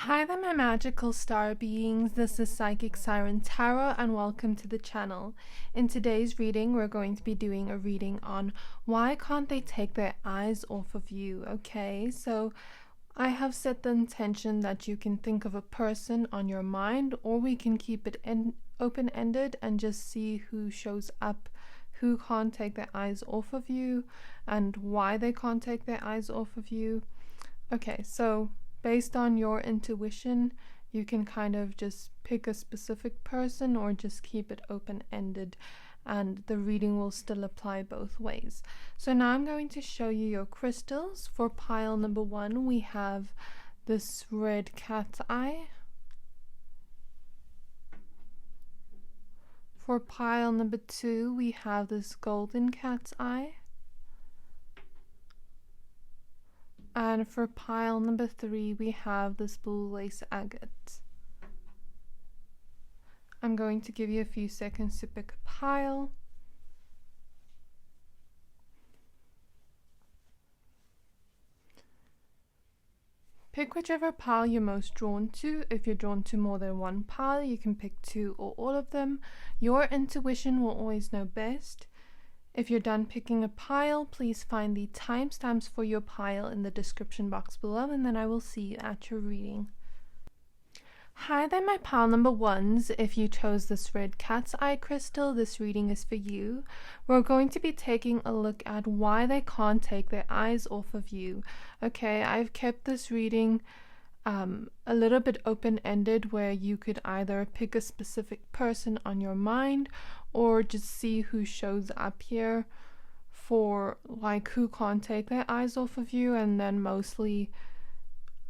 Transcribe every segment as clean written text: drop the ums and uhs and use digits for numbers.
Hi there, my magical star beings. This is Psychic Siren Tarot, and welcome to the channel. In today's reading, we're going to be doing a reading on why can't they take their eyes off of you. Okay, so I have set the intention that you can think of a person on your mind, or we can keep it open-ended and just see who shows up, who can't take their eyes off of you, and why they can't take their eyes off of you. Okay, so based on your intuition, you can kind of just pick a specific person or just keep it open-ended, and the reading will still apply both ways. So now I'm going to show you your crystals. For pile number 1, we have this red cat's eye. For pile number 2, we have this golden cat's eye. And for pile number 3, we have this blue lace agate. I'm going to give you a few seconds to pick a pile. Pick whichever pile you're most drawn to. If you're drawn to more than one pile, you can pick 2 or all of them. Your intuition will always know best. If you're done picking a pile, please find the timestamps for your pile in the description box below, and then I will see you at your reading. Hi there, my pile number 1s. If you chose this red cat's eye crystal, this reading is for you. We're going to be taking a look at why they can't take their eyes off of you. Okay, I've kept this reading a little bit open-ended, where you could either pick a specific person on your mind or just see who shows up here for like who can't take their eyes off of you, and then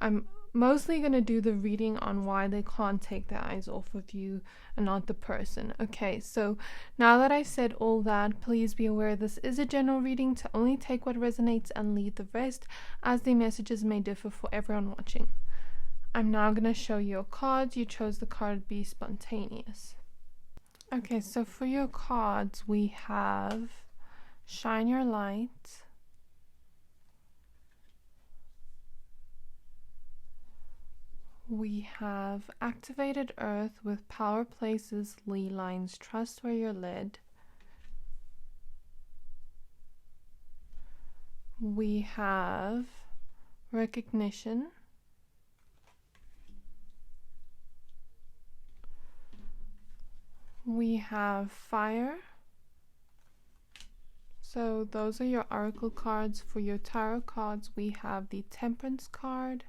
I'm mostly going to do the reading on why they can't take their eyes off of you and not the person. Okay, so now that I've said all that, please be aware this is a general reading, to only take what resonates and leave the rest, as the messages may differ for everyone watching. I'm now going to show you your cards. You chose the card Be Spontaneous. Okay, so for your cards, we have Shine Your Light, we have Activated Earth with Power Places, Lee Lines, Trust Where You're Led, we have Recognition, we have Fire. So those are your oracle cards. For your tarot cards, we have the Temperance card,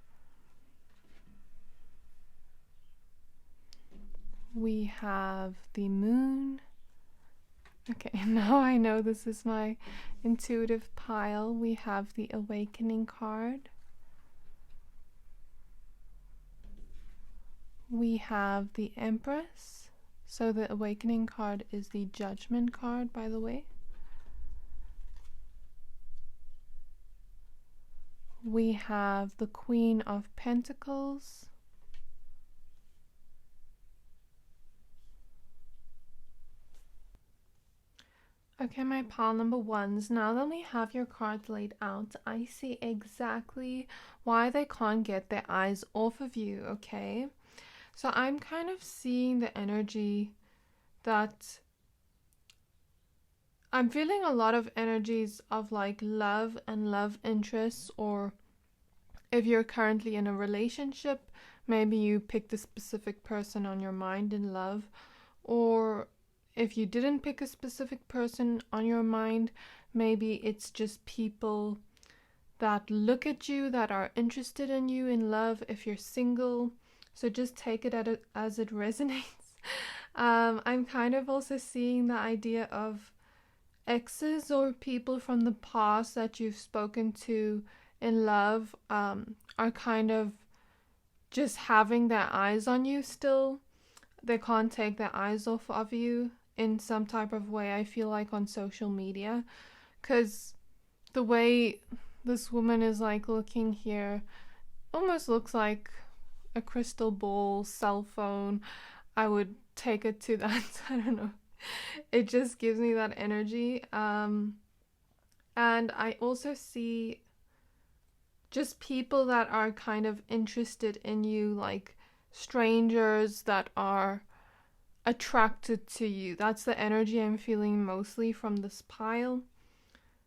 we have the Moon. Okay, now I know this is my intuitive pile. We have the Awakening card, we have the Empress. So the Awakening card is the Judgment card, by the way. We have the Queen of Pentacles. Okay, my pile number 1s, now that we have your cards laid out, I see exactly why they can't get their eyes off of you, okay? So I'm kind of seeing the energy that I'm feeling a lot of energies of like love and love interests, or if you're currently in a relationship, maybe you picked a specific person on your mind in love, or if you didn't pick a specific person on your mind, maybe it's just people that look at you, that are interested in you in love if you're single. So just take it as it resonates. I'm kind of also seeing the idea of exes or people from the past that you've spoken to in love are kind of just having their eyes on you still. They can't take their eyes off of you in some type of way, I feel like, on social media, because the way this woman is like looking here almost looks like a crystal ball, cell phone. I would take it to that. I don't know. It just gives me that energy. And I also see just people that are kind of interested in you, like strangers that are attracted to you. That's the energy I'm feeling mostly from this pile.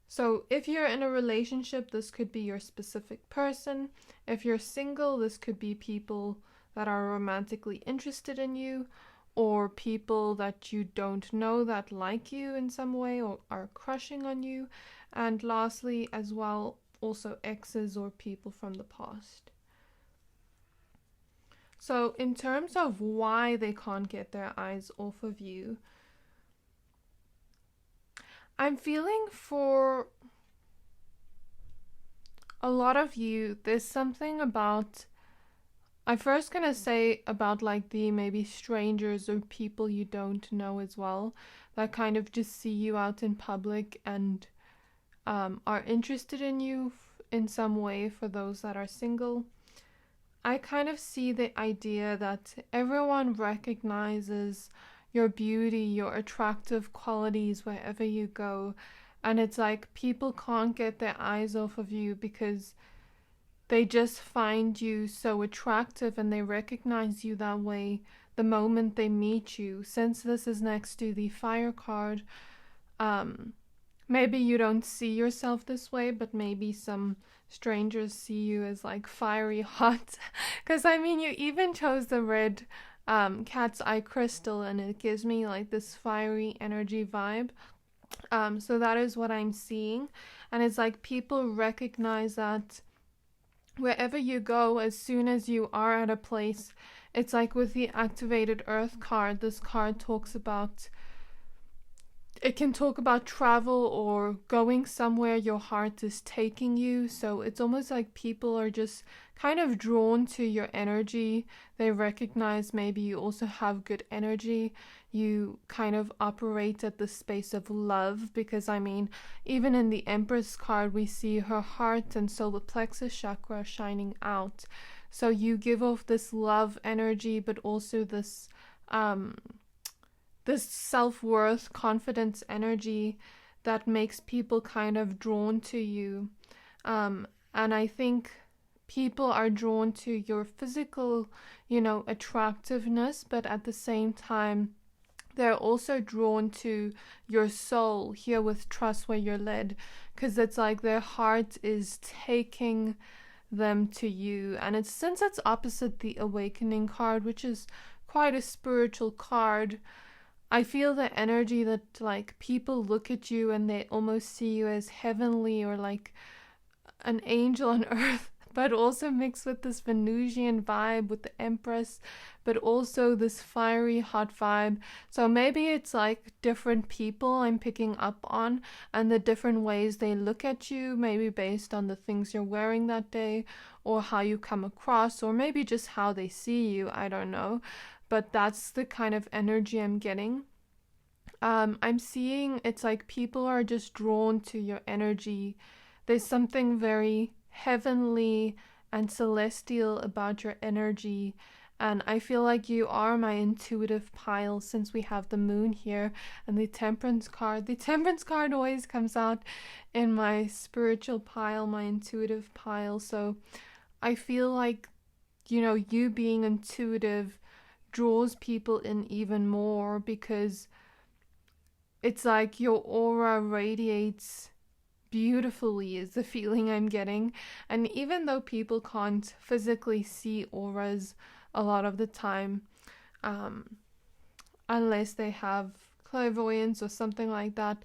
So if you're in a relationship, this could be your specific person. If you're single, this could be people that are romantically interested in you, or people that you don't know that like you in some way or are crushing on you. And lastly, as well, also exes or people from the past. So in terms of why they can't get their eyes off of you, I'm feeling for a lot of you, there's something about, I'm first gonna say about like the maybe strangers or people you don't know as well, that kind of just see you out in public and are interested in you in some way. For those that are single, I kind of see the idea that everyone recognizes your beauty, your attractive qualities wherever you go. And it's like people can't get their eyes off of you because they just find you so attractive and they recognize you that way the moment they meet you. Since this is next to the fire card, maybe you don't see yourself this way, but maybe some strangers see you as like fiery hot. Because I mean, you even chose the red cat's eye crystal, and it gives me like this fiery energy vibe. So that is what I'm seeing. And it's like people recognize that wherever you go, as soon as you are at a place, it's like with the activated earth card, this card talks about, it can talk about travel or going somewhere your heart is taking you. So it's almost like people are just kind of drawn to your energy. They recognize maybe you also have good energy. You kind of operate at the space of love, because I mean, even in the Empress card, we see her heart and solar plexus chakra shining out. So you give off this love energy, but also this this self-worth, confidence energy that makes people kind of drawn to you. And I think people are drawn to your physical, attractiveness, but at the same time, they're also drawn to your soul here with Trust Where You're Led, because it's like their heart is taking them to you. And it's, since it's opposite the Awakening card, which is quite a spiritual card, I feel the energy that like people look at you and they almost see you as heavenly or like an angel on earth, but also mixed with this Venusian vibe with the Empress, but also this fiery hot vibe. So maybe it's like different people I'm picking up on, and the different ways they look at you, maybe based on the things you're wearing that day or how you come across, or maybe just how they see you, I don't know. But that's the kind of energy I'm getting. I'm seeing it's like people are just drawn to your energy. There's something very heavenly and celestial about your energy. And I feel like you are my intuitive pile, since we have the moon here and the temperance card. The temperance card always comes out in my spiritual pile, my intuitive pile. So I feel like, you being intuitive draws people in even more, because it's like your aura radiates beautifully, is the feeling I'm getting. And even though people can't physically see auras a lot of the time, unless they have clairvoyance or something like that,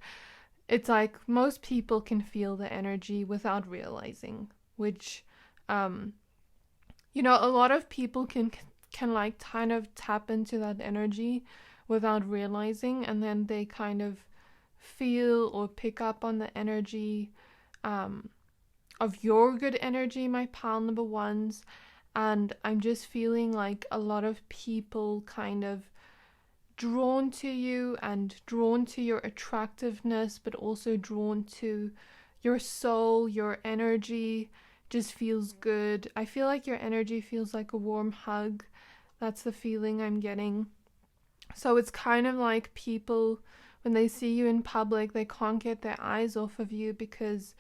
it's like most people can feel the energy without realizing, which a lot of people can like kind of tap into that energy without realizing, and then they kind of feel or pick up on the energy of your good energy, my pile number ones. And I'm just feeling like a lot of people kind of drawn to you and drawn to your attractiveness, but also drawn to your soul, your energy just feels good. I feel like your energy feels like a warm hug. That's the feeling I'm getting. So it's kind of like people, when they see you in public, they can't get their eyes off of you, because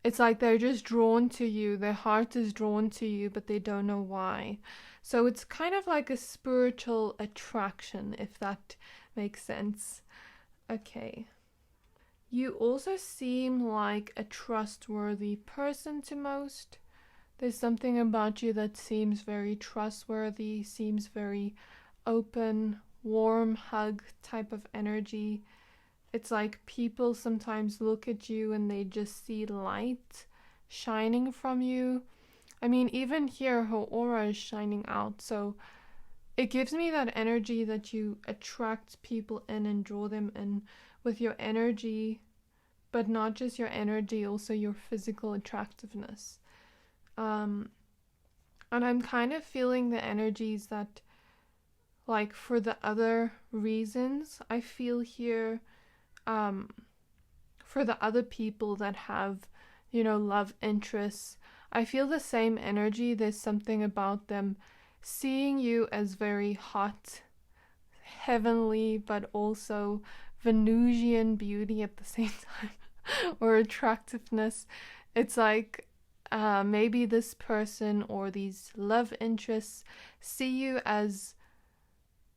it's like they're just drawn to you. Their heart is drawn to you, but they don't know why. So it's kind of like a spiritual attraction, if that makes sense. Okay. You also seem like a trustworthy person to most. There's something about you that seems very trustworthy, seems very open, warm hug type of energy. It's like people sometimes look at you and they just see light shining from you. I mean, even here, her aura is shining out. So it gives me that energy that you attract people in and draw them in with your energy, but not just your energy, also your physical attractiveness. And I'm kind of feeling the energies that, like, for the other reasons I feel here, for the other people that have, love interests, I feel the same energy. There's something about them seeing you as very hot, heavenly, but also Venusian beauty at the same time, or attractiveness. It's like maybe this person or these love interests see you as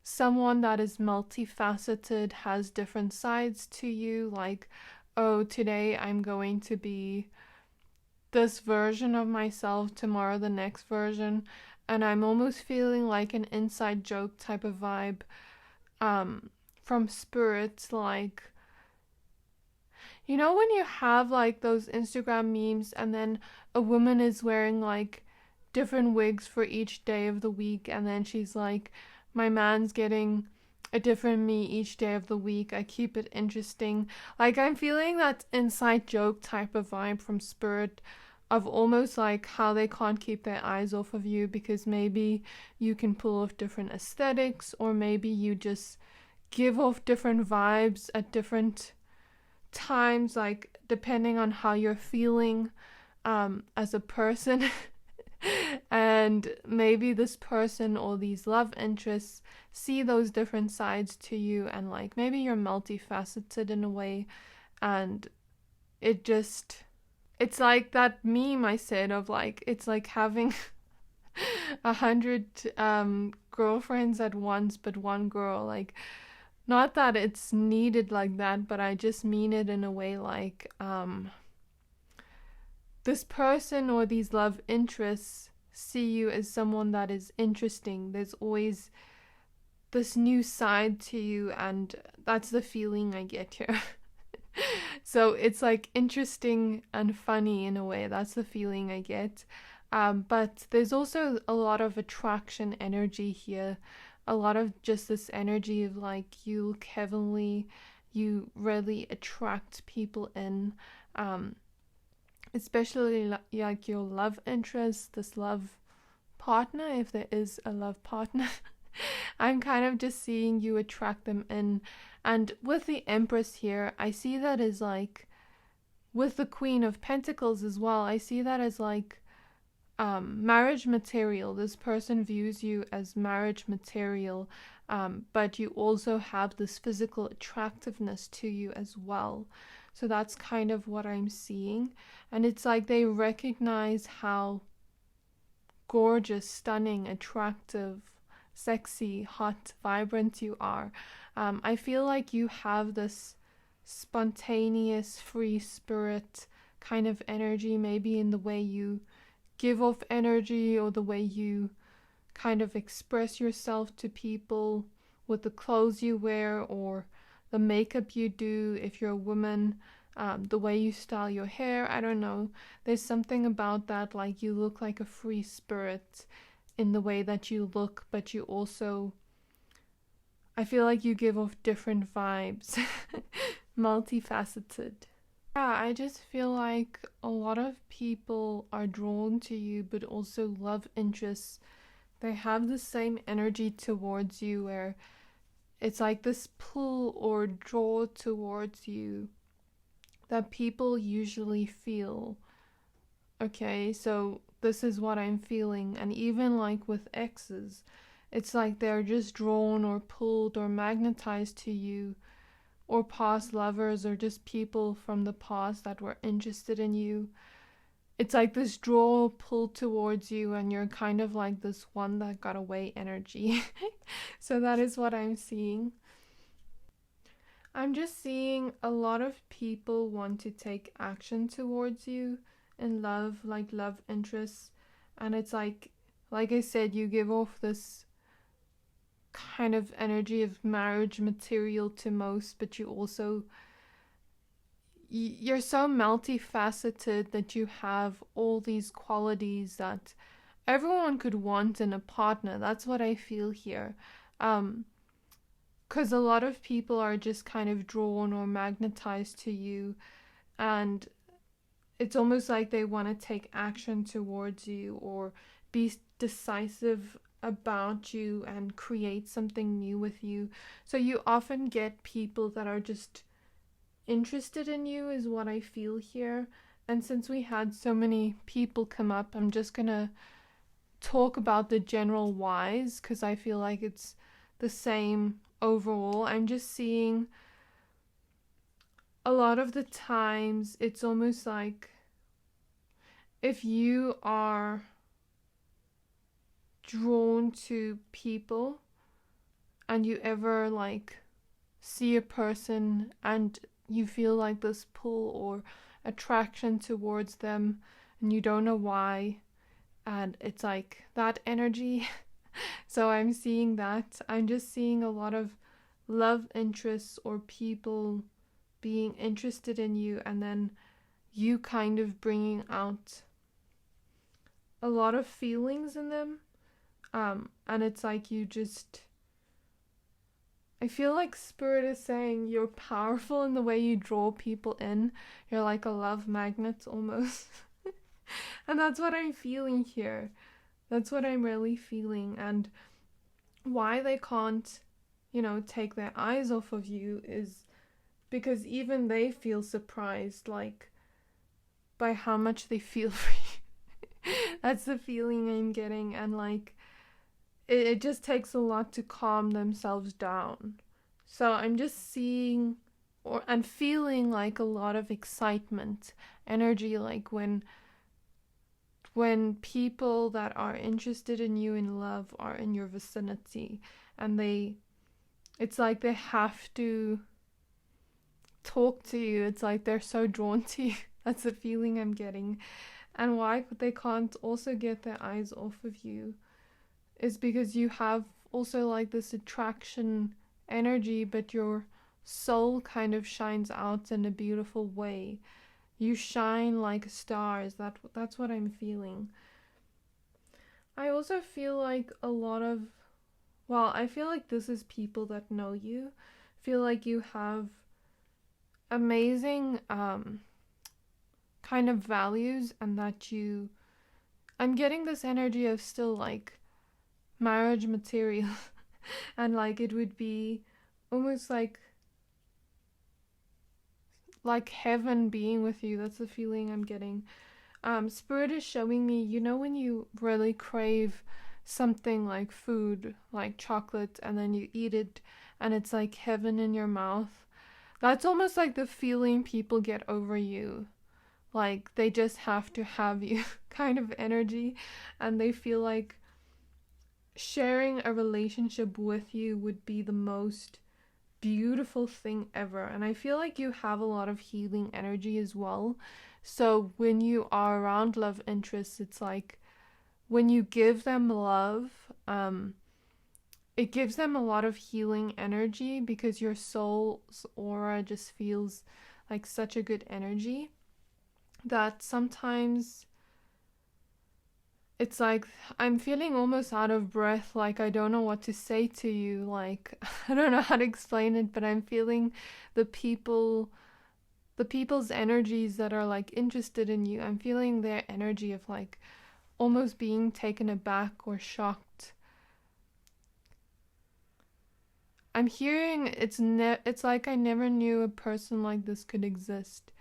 someone that is multifaceted, has different sides to you, like, oh, today I'm going to be this version of myself, tomorrow the next version, and I'm almost feeling like an inside joke type of vibe from spirits, like, when you have like those Instagram memes and then a woman is wearing like different wigs for each day of the week, and then she's like, my man's getting a different me each day of the week. I keep it interesting. Like, I'm feeling that inside joke type of vibe from spirit, of almost like how they can't keep their eyes off of you because maybe you can pull off different aesthetics, or maybe you just give off different vibes at different times, like depending on how you're feeling as a person. And maybe this person or these love interests see those different sides to you, and like maybe you're multifaceted in a way, and it's like that meme I said of like, it's like having 100 girlfriends at once, but one girl. Like, not that it's needed like that, but I just mean it in a way like this person or these love interests see you as someone that is interesting. There's always this new side to you, and that's the feeling I get here. So it's like interesting and funny in a way. That's the feeling I get. But there's also a lot of attraction energy here. A lot of just this energy of like, you look heavenly, you really attract people in, especially like your love interest, this love partner, if there is a love partner. I'm kind of just seeing you attract them in. And with the Empress here, I see that as like, with the Queen of Pentacles as well, I see that as like marriage material. This person views you as marriage material, but you also have this physical attractiveness to you as well. So that's kind of what I'm seeing. And it's like they recognize how gorgeous, stunning, attractive, sexy, hot, vibrant you are. I feel like you have this spontaneous, free spirit kind of energy, maybe in the way you give off energy, or the way you kind of express yourself to people with the clothes you wear, or the makeup you do if you're a woman, the way you style your hair. I don't know. There's something about that, like you look like a free spirit in the way that you look, but you also, I feel like you give off different vibes. Multifaceted. Yeah, I just feel like a lot of people are drawn to you, but also love interests. They have the same energy towards you, where it's like this pull or draw towards you that people usually feel. Okay, so this is what I'm feeling. And even like with exes, it's like they're just drawn or pulled or magnetized to you, or past lovers, or just people from the past that were interested in you. it's like this draw pull towards you, and you're kind of like this one that got away energy. So that is what I'm seeing. I'm just seeing a lot of people want to take action towards you in love, like love interests. And it's like I said, you give off this kind of energy of marriage material to most, but you also, you're so multifaceted that you have all these qualities that everyone could want in a partner. That's what I feel here. Because a lot of people are just kind of drawn or magnetized to you, and it's almost like they want to take action towards you or be decisive about you and create something new with you. So you often get people that are just interested in you, is what I feel here. And since we had so many people come up, I'm just gonna talk about the general whys because I feel like it's the same overall. I'm just seeing a lot of the times it's almost like if you are drawn to people and you ever like see a person and you feel like this pull or attraction towards them and you don't know why, and it's like that energy. So I'm seeing that. I'm just seeing a lot of love interests or people being interested in you, and then you kind of bringing out a lot of feelings in them. And it's like you just, I feel like Spirit is saying you're powerful in the way you draw people in. You're like a love magnet almost. And that's what I'm feeling here. That's what I'm really feeling. And why they can't, take their eyes off of you is because even they feel surprised, like, by how much they feel for you. That's the feeling I'm getting. And like, it just takes a lot to calm themselves down. So I'm just seeing and feeling like a lot of excitement, energy, like when people that are interested in you in love are in your vicinity, and it's like they have to talk to you. It's like they're so drawn to you. That's the feeling I'm getting. And why they can't also get their eyes off of you is because you have also like this attraction energy, but your soul kind of shines out in a beautiful way. You shine like stars. That's what I'm feeling. I also feel like I feel like this is people that know you. Feel like you have amazing kind of values, and that I'm getting this energy of still like marriage material. And like it would be almost like heaven being with you. That's the feeling I'm getting. Spirit is showing me, when you really crave something like food, like chocolate, and then you eat it and it's like heaven in your mouth. That's almost like the feeling people get over you. Like they just have to have you kind of energy, and they feel like sharing a relationship with you would be the most beautiful thing ever. And I feel like you have a lot of healing energy as well. So when you are around love interests, it's like when you give them love, it gives them a lot of healing energy because your soul's aura just feels like such a good energy that sometimes it's like I'm feeling almost out of breath, like I don't know what to say to you, like I don't know how to explain it, but I'm feeling the people's energies that are like interested in you. I'm feeling their energy of like almost being taken aback or shocked. I'm hearing it's like I never knew a person like this could exist.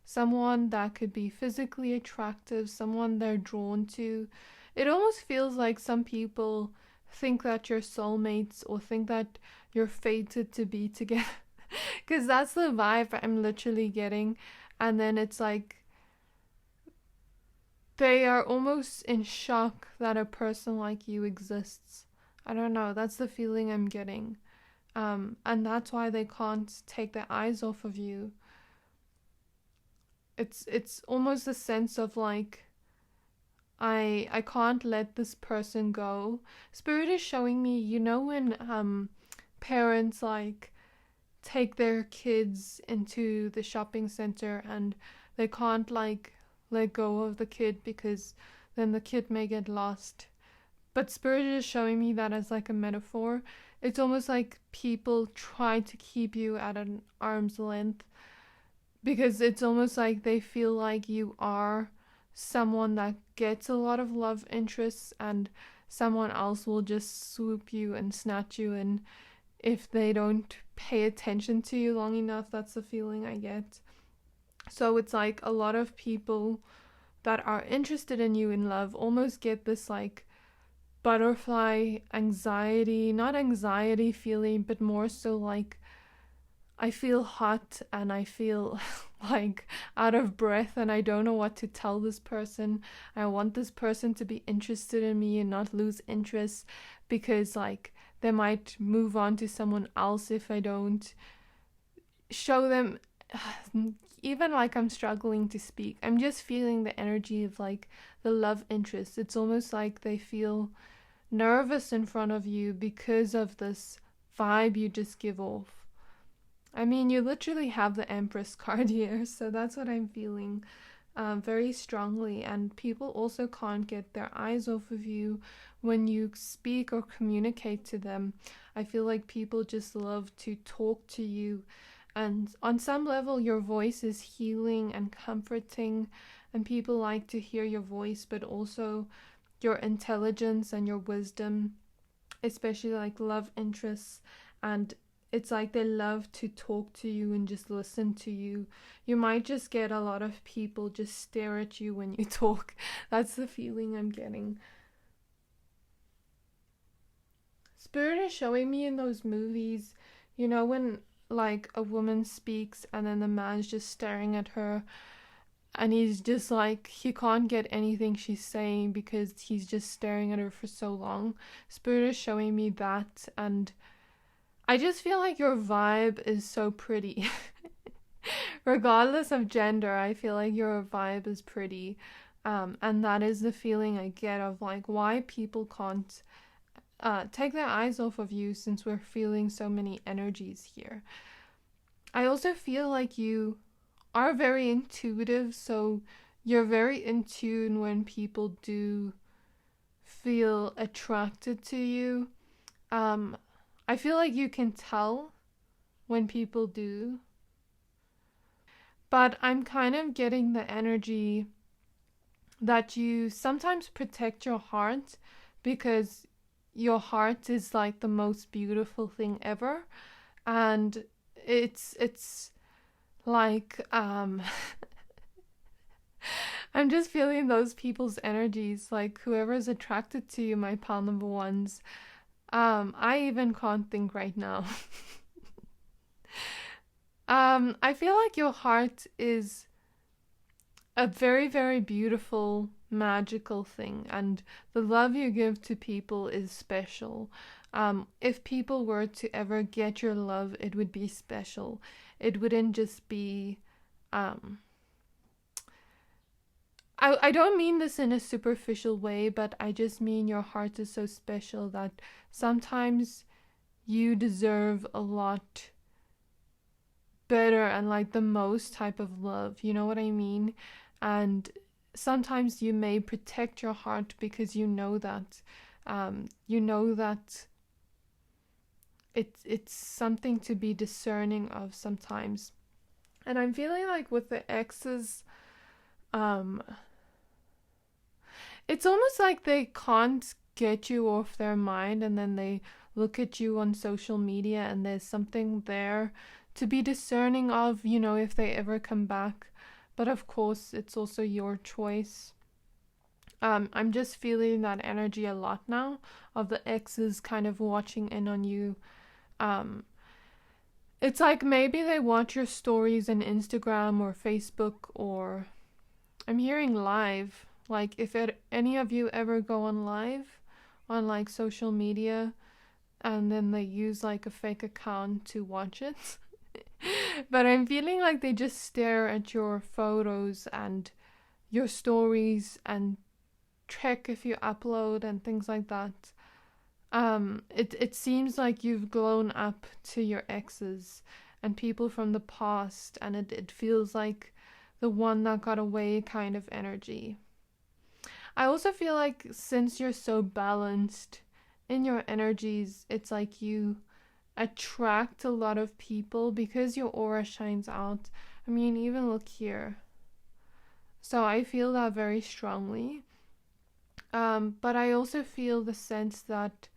Someone that could be physically attractive, someone they're drawn to. It almost feels like some people think that you're soulmates or think that you're fated to be together. Because that's the vibe I'm literally getting. And then it's like they are almost in shock that a person like you exists. I don't know, that's the feeling I'm getting. And that's why they can't take their eyes off of you. It's almost a sense of like, I can't let this person go. Spirit is showing me, when parents like take their kids into the shopping center and they can't like let go of the kid because then the kid may get lost. But Spirit is showing me that as like a metaphor. It's almost like people try to keep you at an arm's length because it's almost like they feel like you are someone that gets a lot of love interests and someone else will just swoop you and snatch you, and if they don't pay attention to you long enough, that's the feeling I get. So it's like a lot of people that are interested in you in love almost get this like butterfly anxiety, not anxiety feeling, but more so like I feel hot and I feel like out of breath and I don't know what to tell this person. I want this person to be interested in me and not lose interest because like they might move on to someone else if I don't show them. Even like I'm struggling to speak. I'm just feeling the energy of like the love interest. It's almost like they feel nervous in front of you because of this vibe you just give off. I mean, you literally have the Empress card here, so that's what I'm feeling very strongly. And people also can't get their eyes off of you when you speak or communicate to them. I feel like people just love to talk to you. And on some level, your voice is healing and comforting, and people like to hear your voice, but also your intelligence and your wisdom, especially like love interests. And it's like they love to talk to you and just listen to you. You might just get a lot of people just stare at you when you talk. That's the feeling I'm getting. Spirit is showing me in those movies, when like a woman speaks and then the man's just staring at her and he's just like, he can't get anything she's saying because he's just staring at her for so long. Spirit is showing me that, and I just feel like your vibe is so pretty. Regardless of gender, I feel like your vibe is pretty. And that is the feeling I get of like why people can't take their eyes off of you since we're feeling so many energies here. I also feel like you are very intuitive, so you're very in tune when people do feel attracted to you. I feel like you can tell when people do. But I'm kind of getting the energy that you sometimes protect your heart because your heart is like the most beautiful thing ever. And it's like I'm just feeling those people's energies, like whoever's attracted to you, my pal number ones. I even can't think right now. I feel like your heart is a very, very beautiful, magical thing, and the love you give to people is special. If people were to ever get your love, it would be special. It wouldn't just be, I don't mean this in a superficial way, but I just mean your heart is so special that sometimes you deserve a lot better and like the most type of love. You know what I mean? And sometimes you may protect your heart because you know that it's something to be discerning of sometimes. And I'm feeling like with the exes, it's almost like they can't get you off their mind, and then they look at you on social media and there's something there to be discerning of, if they ever come back. But of course, it's also your choice. I'm just feeling that energy a lot now of the exes kind of watching in on you. It's like maybe they watch your stories on Instagram or Facebook, or I'm hearing live. Like if any of you ever go on live on like social media and then they use like a fake account to watch it. But I'm feeling like they just stare at your photos and your stories and check if you upload and things like that. It seems like you've grown up to your exes and people from the past, and it feels like the one that got away kind of energy. I also feel like since you're so balanced in your energies, it's like you attract a lot of people because your aura shines out. I mean, even look here. So I feel that very strongly. But I also feel the sense that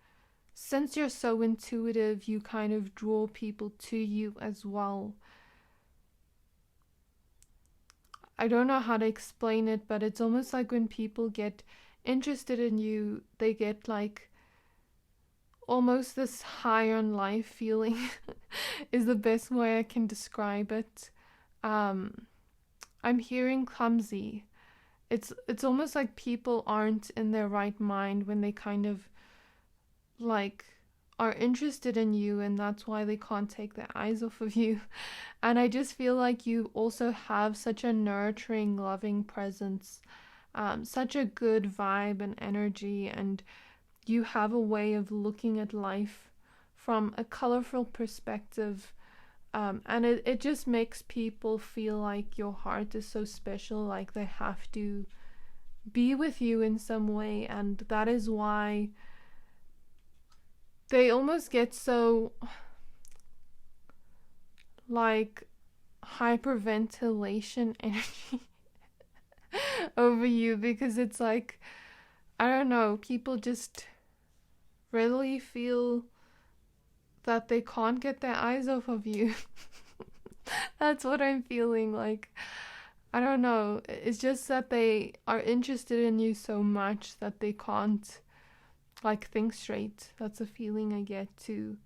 since you're so intuitive, you kind of draw people to you as well. I don't know how to explain it, but it's almost like when people get interested in you, they get like almost this high on life feeling is the best way I can describe it. I'm hearing clumsy. It's almost like people aren't in their right mind when they kind of like are interested in you, and that's why they can't take their eyes off of you. And I just feel like you also have such a nurturing, loving presence, such a good vibe and energy, and you have a way of looking at life from a colorful perspective. And it just makes people feel like your heart is so special, like they have to be with you in some way. And that is why they almost get so like hyperventilation energy over you, because it's like, I don't know, people just really feel that they can't get their eyes off of you. That's what I'm feeling like. I don't know. It's just that they are interested in you so much that they can't like think straight. That's a feeling I get too.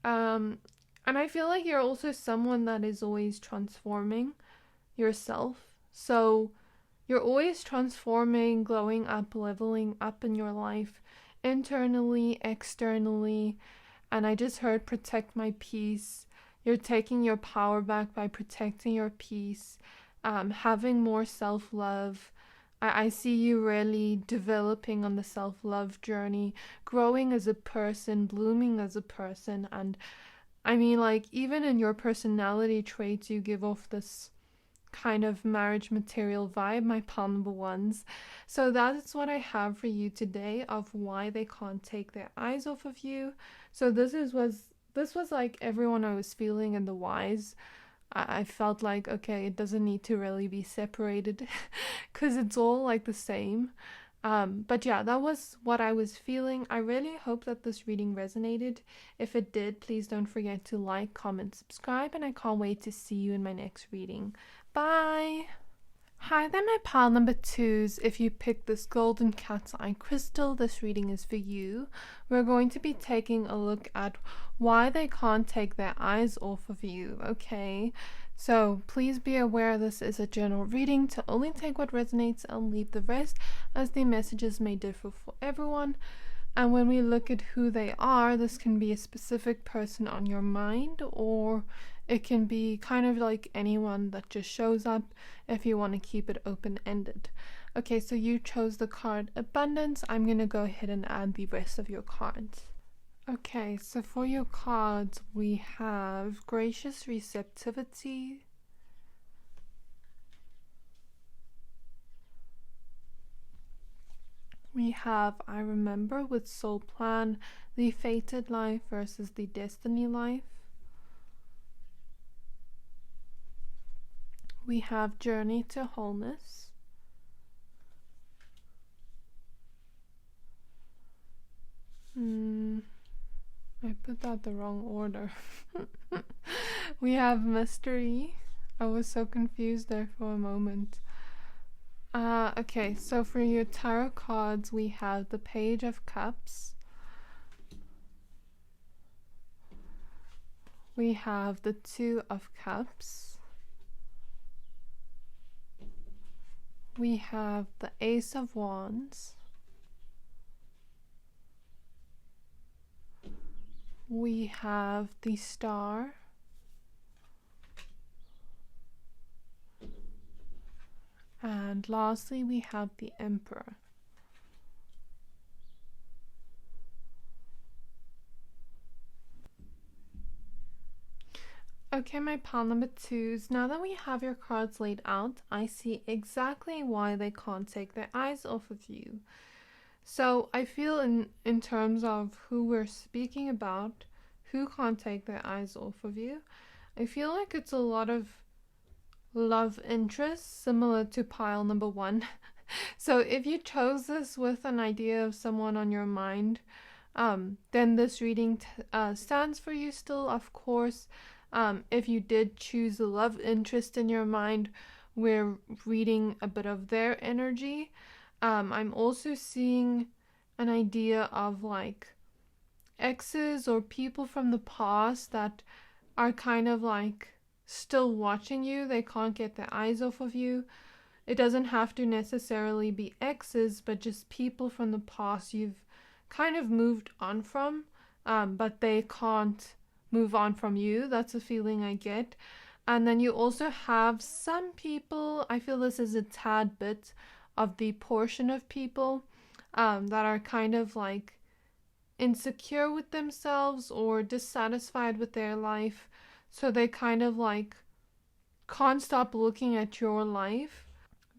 And I feel like you're also someone that is always transforming yourself. So you're always transforming, glowing up, leveling up in your life, internally, externally. And I just heard protect my peace. You're taking your power back by protecting your peace, having more self-love. I see you really developing on the self-love journey, growing as a person, blooming as a person. And I mean, like, even in your personality traits, you give off this kind of marriage material vibe, my palm number ones. So that's what I have for you today of why they can't take their eyes off of you. So this was like everyone I was feeling in the whys. I felt like, okay, it doesn't need to really be separated because it's all like the same. But yeah, that was what I was feeling. I really hope that this reading resonated. If it did, please don't forget to like, comment, subscribe, and I can't wait to see you in my next reading. Bye! Hi there, my pile number twos. If you picked this golden cat's eye crystal, this reading is for you. We're going to be taking a look at why they can't take their eyes off of you, okay? So please be aware this is a general reading to only take what resonates and leave the rest, as the messages may differ for everyone. And when we look at who they are, this can be a specific person on your mind, or it can be kind of like anyone that just shows up if you want to keep it open-ended. Okay, so you chose the card Abundance. I'm going to go ahead and add the rest of your cards. Okay, so for your cards, we have Gracious Receptivity, we have I Remember with Soul Plan, the fated life versus the destiny life. We have Journey to Wholeness. I put that the wrong order. We have Mystery. I was so confused there for a moment. Okay, so for your tarot cards, we have the Page of Cups. We have the Two of Cups. we have the Ace of Wands, we have the Star, and lastly we have the Emperor. Okay, my pile number 2s, now that we have your cards laid out, I see exactly why they can't take their eyes off of you. So I feel in terms of who we're speaking about, who can't take their eyes off of you, I feel like it's a lot of love interest, similar to pile number 1. So if you chose this with an idea of someone on your mind, then this reading stands for you still, of course. If you did choose a love interest in your mind, we're reading a bit of their energy. I'm also seeing an idea of like exes or people from the past that are kind of like still watching you. They can't get their eyes off of you. It doesn't have to necessarily be exes, but just people from the past you've kind of moved on from, but they can't move on from you. That's a feeling I get. And then you also have some people, I feel this is a tad bit of the portion of people that are kind of like insecure with themselves or dissatisfied with their life. So they kind of like can't stop looking at your life.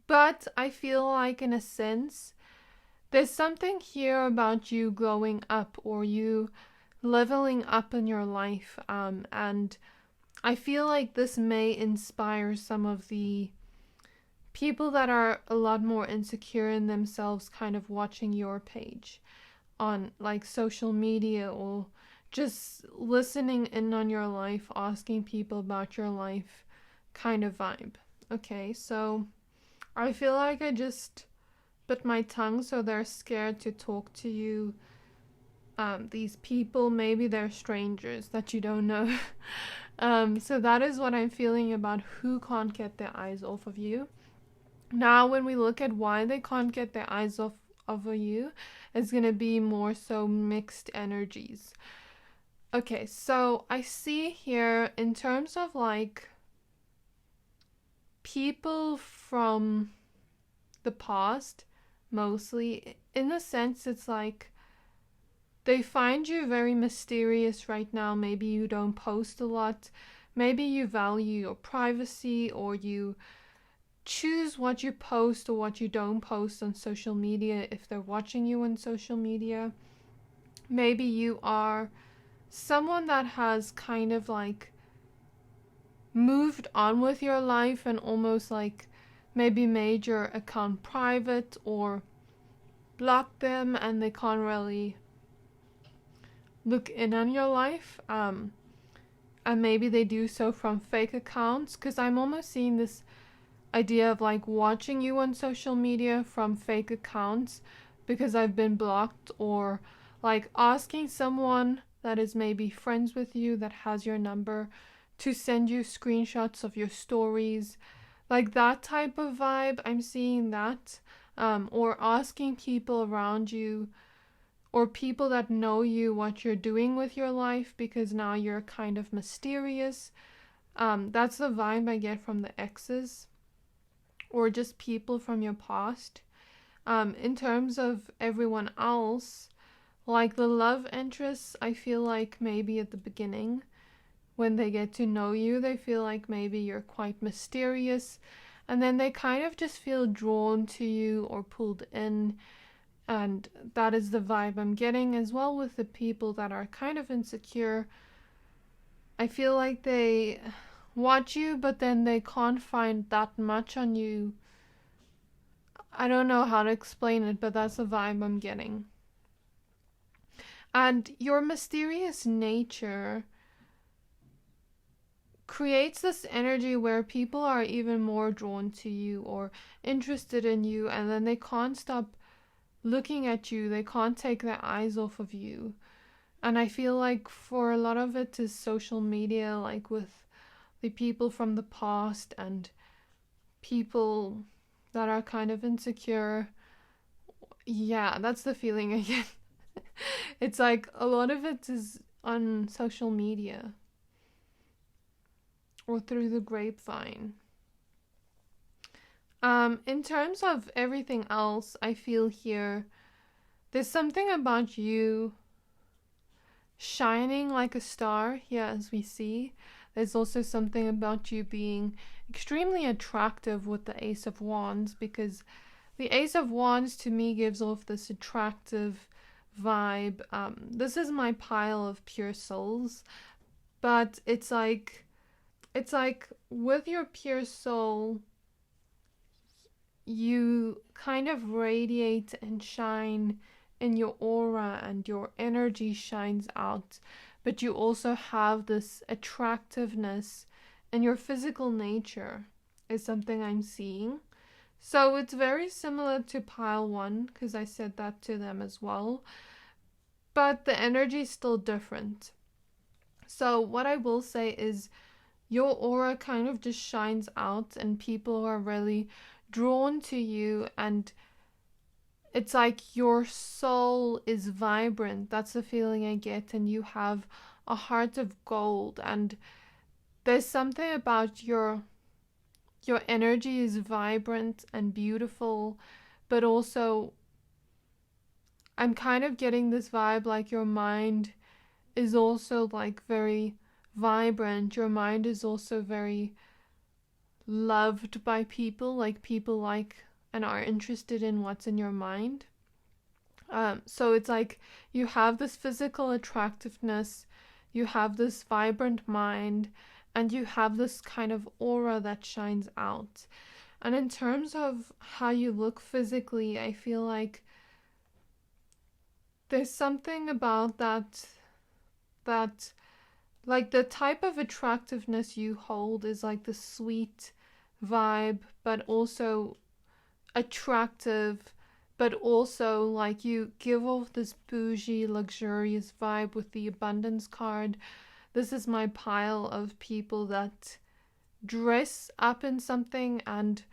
But I feel like in a sense, there's something here about you growing up or you leveling up in your life. And I feel like this may inspire some of the people that are a lot more insecure in themselves kind of watching your page on like social media or just listening in on your life, asking people about your life kind of vibe. Okay, so I feel like I just bit my tongue, so they're scared to talk to you. These people, maybe they're strangers that you don't know. So that is what I'm feeling about who can't get their eyes off of you. Now, when we look at why they can't get their eyes off of you, it's going to be more so mixed energies. Okay, so I see here in terms of like people from the past, mostly, in a sense, it's like they find you very mysterious right now. Maybe you don't post a lot. Maybe you value your privacy, or you choose what you post or what you don't post on social media if they're watching you on social media. Maybe you are someone that has kind of like moved on with your life and almost like maybe made your account private or blocked them and they can't really look in on your life. And maybe they do so from fake accounts, because I'm almost seeing this idea of like watching you on social media from fake accounts because I've been blocked, or like asking someone that is maybe friends with you that has your number to send you screenshots of your stories, like that type of vibe. I'm seeing that. Or asking people around you or people that know you what you're doing with your life because now you're kind of mysterious. That's the vibe I get from the exes or just people from your past. In terms of everyone else, like the love interests, I feel like maybe at the beginning when they get to know you, they feel like maybe you're quite mysterious, and then they kind of just feel drawn to you or pulled in. And that is the vibe I'm getting as well with the people that are kind of insecure. I feel like they watch you, but then they can't find that much on you. I don't know how to explain it, but that's the vibe I'm getting. And your mysterious nature creates this energy where people are even more drawn to you or interested in you, and then they can't stop looking at you. They can't take their eyes off of you. And I feel like for a lot of it is social media, like with the people from the past and people that are kind of insecure. Yeah, that's the feeling I get. It's like a lot of it is on social media or through the grapevine. In terms of everything else, I feel here there's something about you shining like a star here, as we see. There's also something about you being extremely attractive with the Ace of Wands, because the Ace of Wands to me gives off this attractive vibe. This is my pile of pure souls, but it's like with your pure soul, you kind of radiate and shine in your aura, and your energy shines out, but you also have this attractiveness in your physical nature, is something I'm seeing. So it's very similar to pile one, because I said that to them as well, but the energy is still different. So what I will say is your aura kind of just shines out, and people are really drawn to you, and it's like your soul is vibrant. That's the feeling I get, and you have a heart of gold, and there's something about your energy is vibrant and beautiful, but also I'm kind of getting this vibe like your mind is also like very vibrant. Your mind is also very loved by people, like people like and are interested in what's in your mind. So it's like you have this physical attractiveness, you have this vibrant mind, and you have this kind of aura that shines out. And in terms of how you look physically, I feel like there's something about that like the type of attractiveness you hold is like the sweet vibe, but also attractive, but also like you give off this bougie, luxurious vibe with the abundance card. This is my pile of people that dress up in something and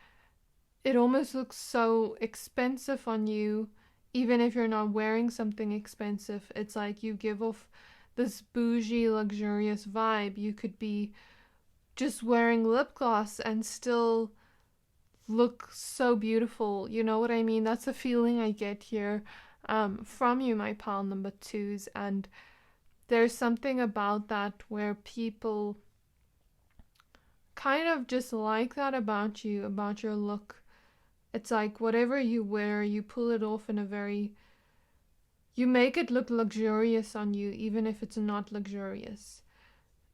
it almost looks so expensive on you, even if you're not wearing something expensive. It's like you give off this bougie, luxurious vibe. You could be just wearing lip gloss and still look so beautiful. You know what I mean? That's a feeling I get here from you, my pile number twos. And there's something about that where people kind of just like that about you, about your look. It's like whatever you wear, you pull it off in a very, you make it look luxurious on you, even if it's not luxurious.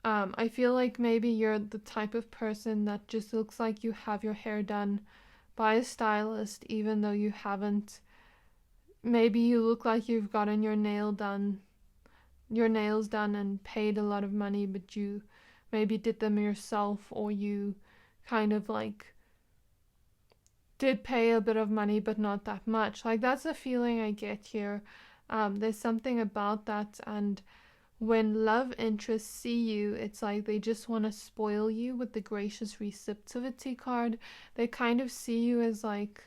I feel like maybe you're the type of person that just looks like you have your hair done by a stylist, even though you haven't. Maybe you look like you've gotten your nails done and paid a lot of money, but you maybe did them yourself, or you kind of like did pay a bit of money, but not that much. Like that's a feeling I get here. There's something about that, and when love interests see you, it's like they just want to spoil you with the gracious receptivity card. They kind of see you as like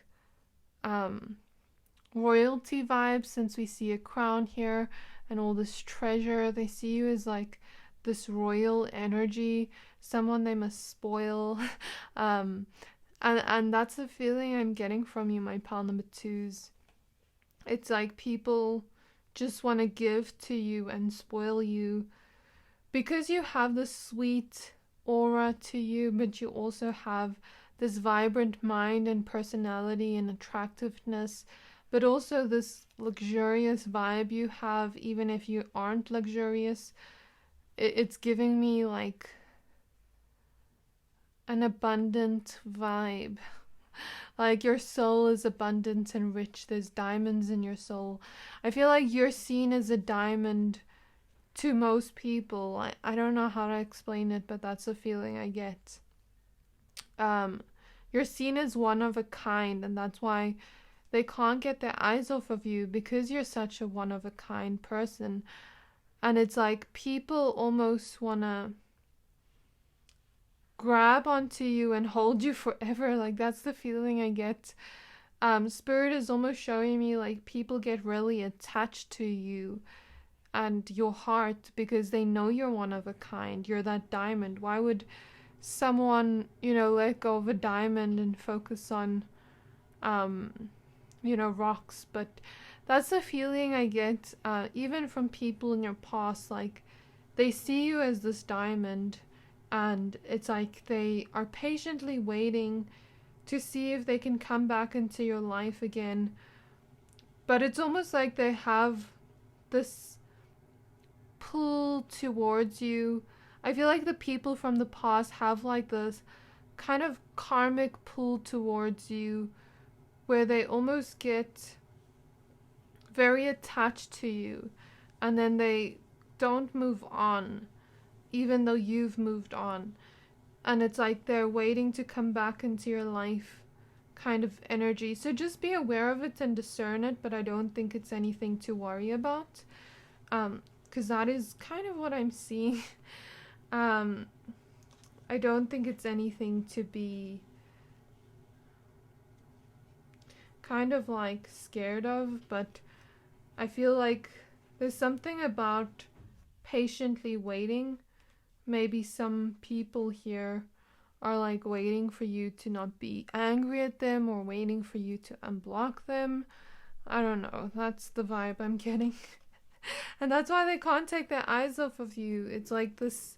royalty vibes, since we see a crown here and all this treasure. They see you as like this royal energy, someone they must spoil. And that's the feeling I'm getting from you, my pal number twos. It's like people just want to give to you and spoil you because you have this sweet aura to you, but you also have this vibrant mind and personality and attractiveness, but also this luxurious vibe you have, even if you aren't luxurious. It's giving me like an abundant vibe. Like your soul is abundant and rich. There's diamonds in your soul. I feel like you're seen as a diamond to most people. I don't know how to explain it, but that's the feeling I get. You're seen as one of a kind, and that's why they can't get their eyes off of you, because you're such a one of a kind person. And it's like people almost wanna grab onto you and hold you forever. Like, that's the feeling I get. Spirit is almost showing me like people get really attached to you and your heart because they know you're one of a kind. You're that diamond. Why would someone, let go of a diamond and focus on, rocks? But that's the feeling I get, even from people in your past. Like, they see you as this diamond, and it's like they are patiently waiting to see if they can come back into your life again. But it's almost like they have this pull towards you. I feel like the people from the past have like this kind of karmic pull towards you where they almost get very attached to you and then they don't move on even though you've moved on. And it's like they're waiting to come back into your life kind of energy. So just be aware of it and discern it, but I don't think it's anything to worry about. Because that is kind of what I'm seeing. I don't think it's anything to be kind of like scared of, but I feel like there's something about patiently waiting. Maybe some people here are like waiting for you to not be angry at them or waiting for you to unblock them. I don't know. That's the vibe I'm getting. And that's why they can't take their eyes off of you. It's like this.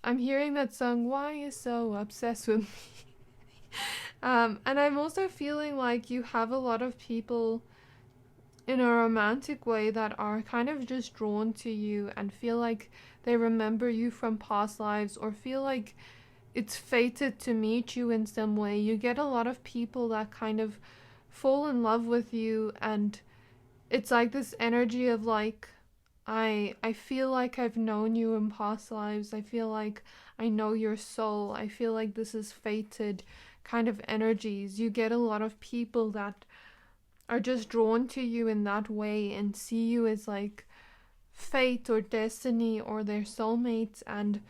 I'm hearing that song, Why You So Obsessed with Me? And I'm also feeling like you have a lot of people in a romantic way that are kind of just drawn to you and feel like they remember you from past lives or feel like it's fated to meet you in some way. You get a lot of people that kind of fall in love with you, and it's like this energy of like, I feel like I've known you in past lives. I feel like I know your soul. I feel like this is fated kind of energies. You get a lot of people that are just drawn to you in that way and see you as like fate or destiny or their soulmates. And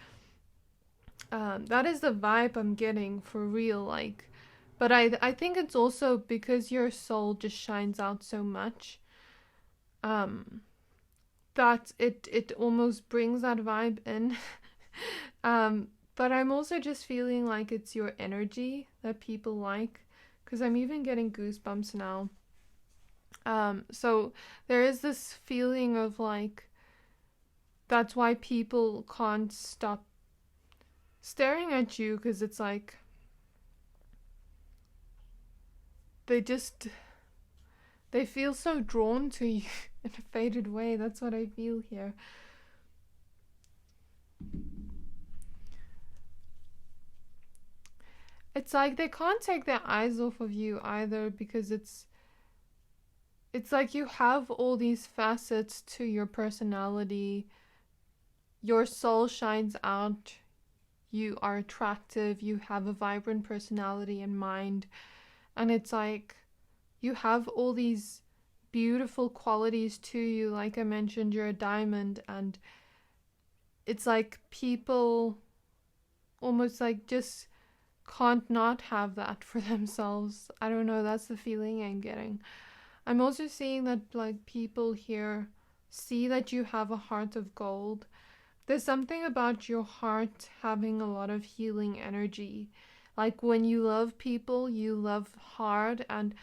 that is the vibe I'm getting for real. Like, but I think it's also because your soul just shines out so much, that it almost brings that vibe in. But I'm also just feeling like it's your energy that people like, because I'm even getting goosebumps now. So there is this feeling of like, that's why people can't stop staring at you, because it's like they feel so drawn to you in a faded way. That's what I feel here. It's like they can't take their eyes off of you either, because it's like you have all these facets to your personality. Your soul shines out. You are attractive. You have a vibrant personality and mind. And it's like you have all these beautiful qualities to you. Like I mentioned, you're a diamond. And it's like people almost like just can't not have that for themselves. I don't know. That's the feeling I'm getting. I'm also seeing that like people here see that you have a heart of gold. There's something about your heart having a lot of healing energy. Like when you love people, you love hard and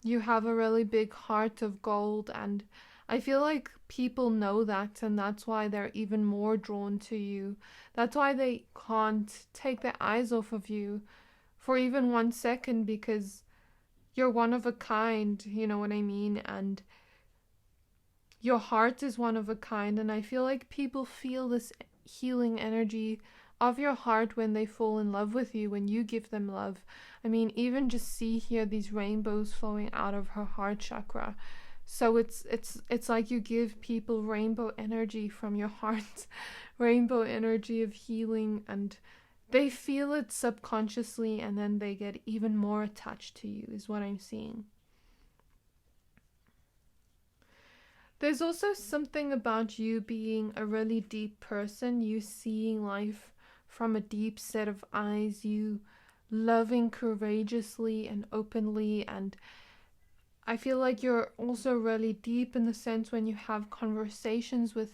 you have a really big heart of gold. And I feel like people know that, and that's why they're even more drawn to you. That's why they can't take their eyes off of you for even 1 second, because you're one of a kind, you know what I mean? And your heart is one of a kind, and I feel like people feel this healing energy of your heart when they fall in love with you, when you give them love. I mean, even just see here these rainbows flowing out of her heart chakra. So it's like you give people rainbow energy from your heart, rainbow energy of healing, and they feel it subconsciously, and then they get even more attached to you, is what I'm seeing. There's also something about you being a really deep person, you seeing life from a deep set of eyes, you loving courageously and openly. And I feel like you're also really deep in the sense when you have conversations with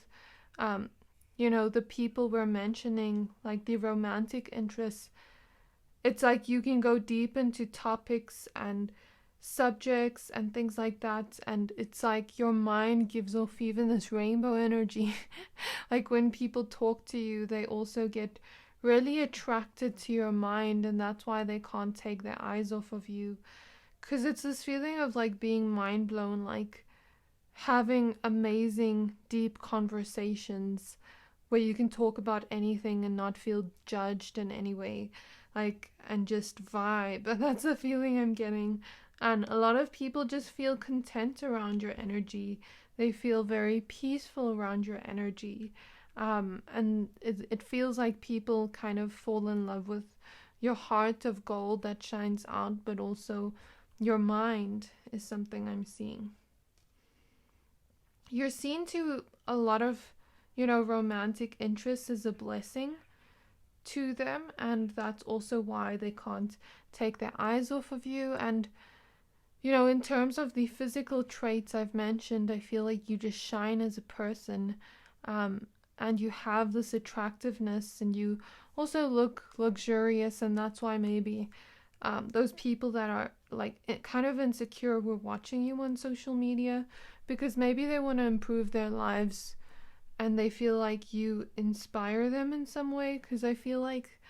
the people we're mentioning, like the romantic interests. It's like you can go deep into topics and subjects and things like that, and it's like your mind gives off even this rainbow energy. Like when people talk to you, they also get really attracted to your mind, and that's why they can't take their eyes off of you, because it's this feeling of like being mind blown, like having amazing deep conversations where you can talk about anything and not feel judged in any way, like, and just vibe. And that's the feeling I'm getting. And a lot of people just feel content around your energy. They feel very peaceful around your energy. And it feels like people kind of fall in love with your heart of gold that shines out, but also your mind is something I'm seeing. You're seen to a lot of, romantic interests as a blessing to them, and that's also why they can't take their eyes off of you. And in terms of the physical traits I've mentioned, I feel like you just shine as a person, and you have this attractiveness, and you also look luxurious, and that's why maybe those people that are like kind of insecure were watching you on social media, because maybe they want to improve their lives and they feel like you inspire them in some way, because I feel like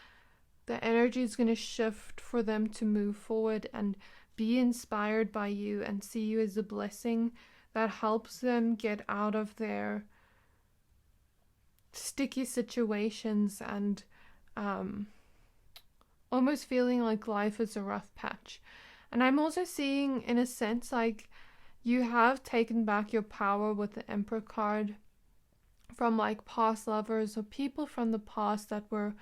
the energy is going to shift for them to move forward and be inspired by you and see you as a blessing that helps them get out of their sticky situations and almost feeling like life is a rough patch. And I'm also seeing, in a sense, like you have taken back your power with the Emperor card from like past lovers or people from the past that were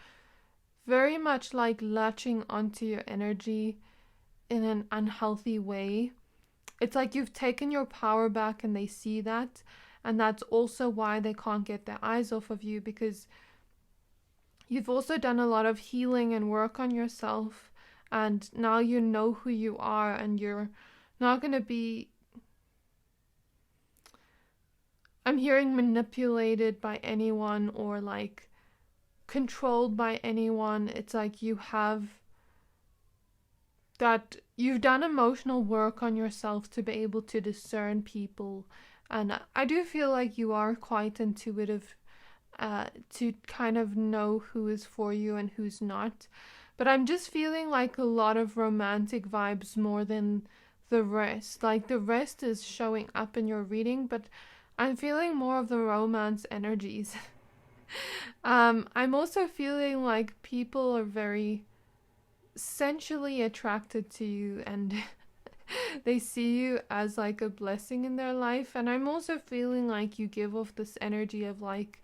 very much like latching onto your energy in an unhealthy way. It's like you've taken your power back and they see that, and that's also why they can't get their eyes off of you, because you've also done a lot of healing and work on yourself, and now you know who you are, and you're not going to be, I'm hearing, manipulated by anyone or like controlled by anyone. It's like you have that, you've done emotional work on yourself to be able to discern people. And I do feel like you are quite intuitive to kind of know who is for you and who's not. But I'm just feeling like a lot of romantic vibes more than the rest. Like the rest is showing up in your reading, but I'm feeling more of the romance energies. I'm also feeling like people are very sensually attracted to you, and they see you as like a blessing in their life. And I'm also feeling like you give off this energy of like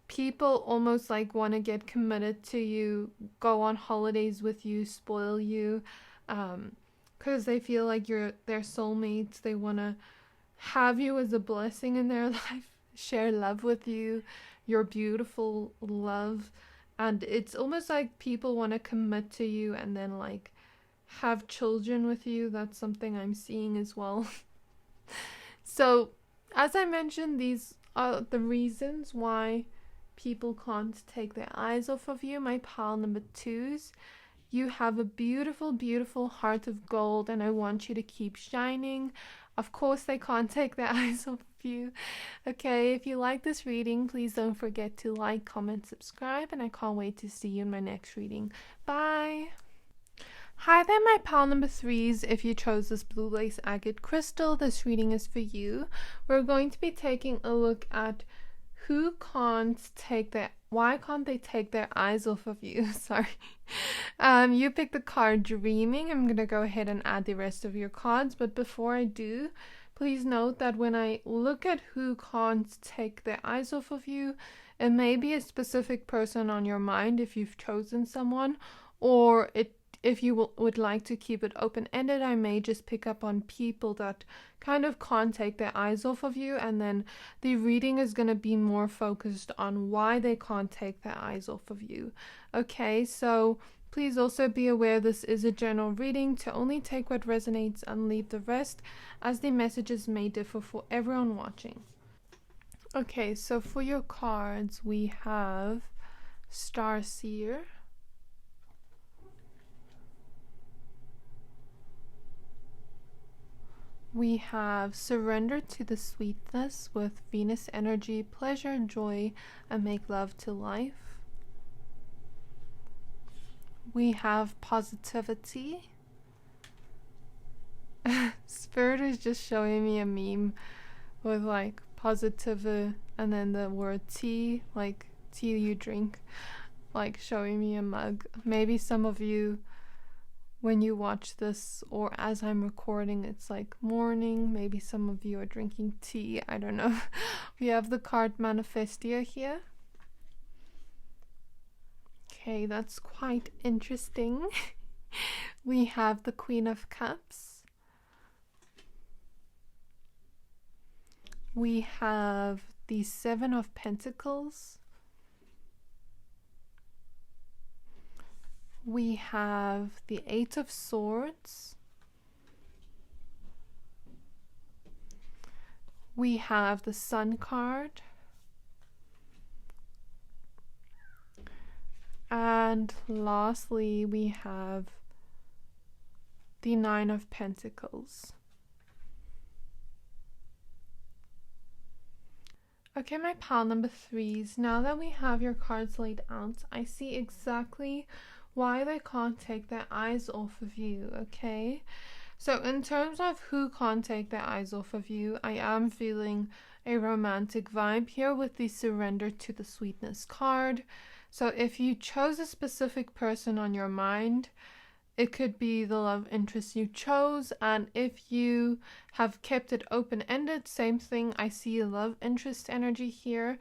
people almost like want to get committed to you, go on holidays with you, spoil you, because they feel like you're their soulmates. They want to have you as a blessing in their life, share love with you, your beautiful love. And it's almost like people want to commit to you and then like have children with you. That's something I'm seeing as well. So as I mentioned, these are the reasons why people can't take their eyes off of you. My pile number 2s, you have a beautiful, beautiful heart of gold, and I want you to keep shining. Of course, they can't take their eyes off of you. Okay, if you like this reading, please don't forget to like, comment, subscribe, and I can't wait to see you in my next reading. Bye! Hi there, my pile number 3s. If you chose this blue lace agate crystal, this reading is for you. We're going to be taking a look at why can't they take their eyes off of you? Sorry. You picked the card Dreaming. I'm going to go ahead and add the rest of your cards. But before I do, please note that when I look at who can't take their eyes off of you, it may be a specific person on your mind if you've chosen someone, or it if you would like to keep it open-ended, I may just pick up on people that kind of can't take their eyes off of you, and then the reading is going to be more focused on why they can't take their eyes off of you. Okay, so please also be aware this is a general reading, to only take what resonates and leave the rest, as the messages may differ for everyone watching. Okay, so for your cards, we have Starseer, we have Surrender to the Sweetness with Venus energy, pleasure, joy, and make love to life. We have Positivity. Spirit is just showing me a meme with like positive and then the word tea, like tea you drink, like showing me a mug. Maybe some of you, when you watch this or as I'm recording, it's like morning. Maybe some of you are drinking tea. I don't know. We have the card Manifestia here. Okay, that's quite interesting. We have the Queen of Cups. We have the Seven of Pentacles. We have the Eight of Swords. We have the Sun card. And lastly, we have the Nine of Pentacles. Okay, my pile number 3s, now that we have your cards laid out, I see exactly why they can't take their eyes off of you, okay? So in terms of who can't take their eyes off of you, I am feeling a romantic vibe here with the Surrender to the Sweetness card. So if you chose a specific person on your mind, it could be the love interest you chose, and if you have kept it open-ended, same thing. I see a love interest energy here,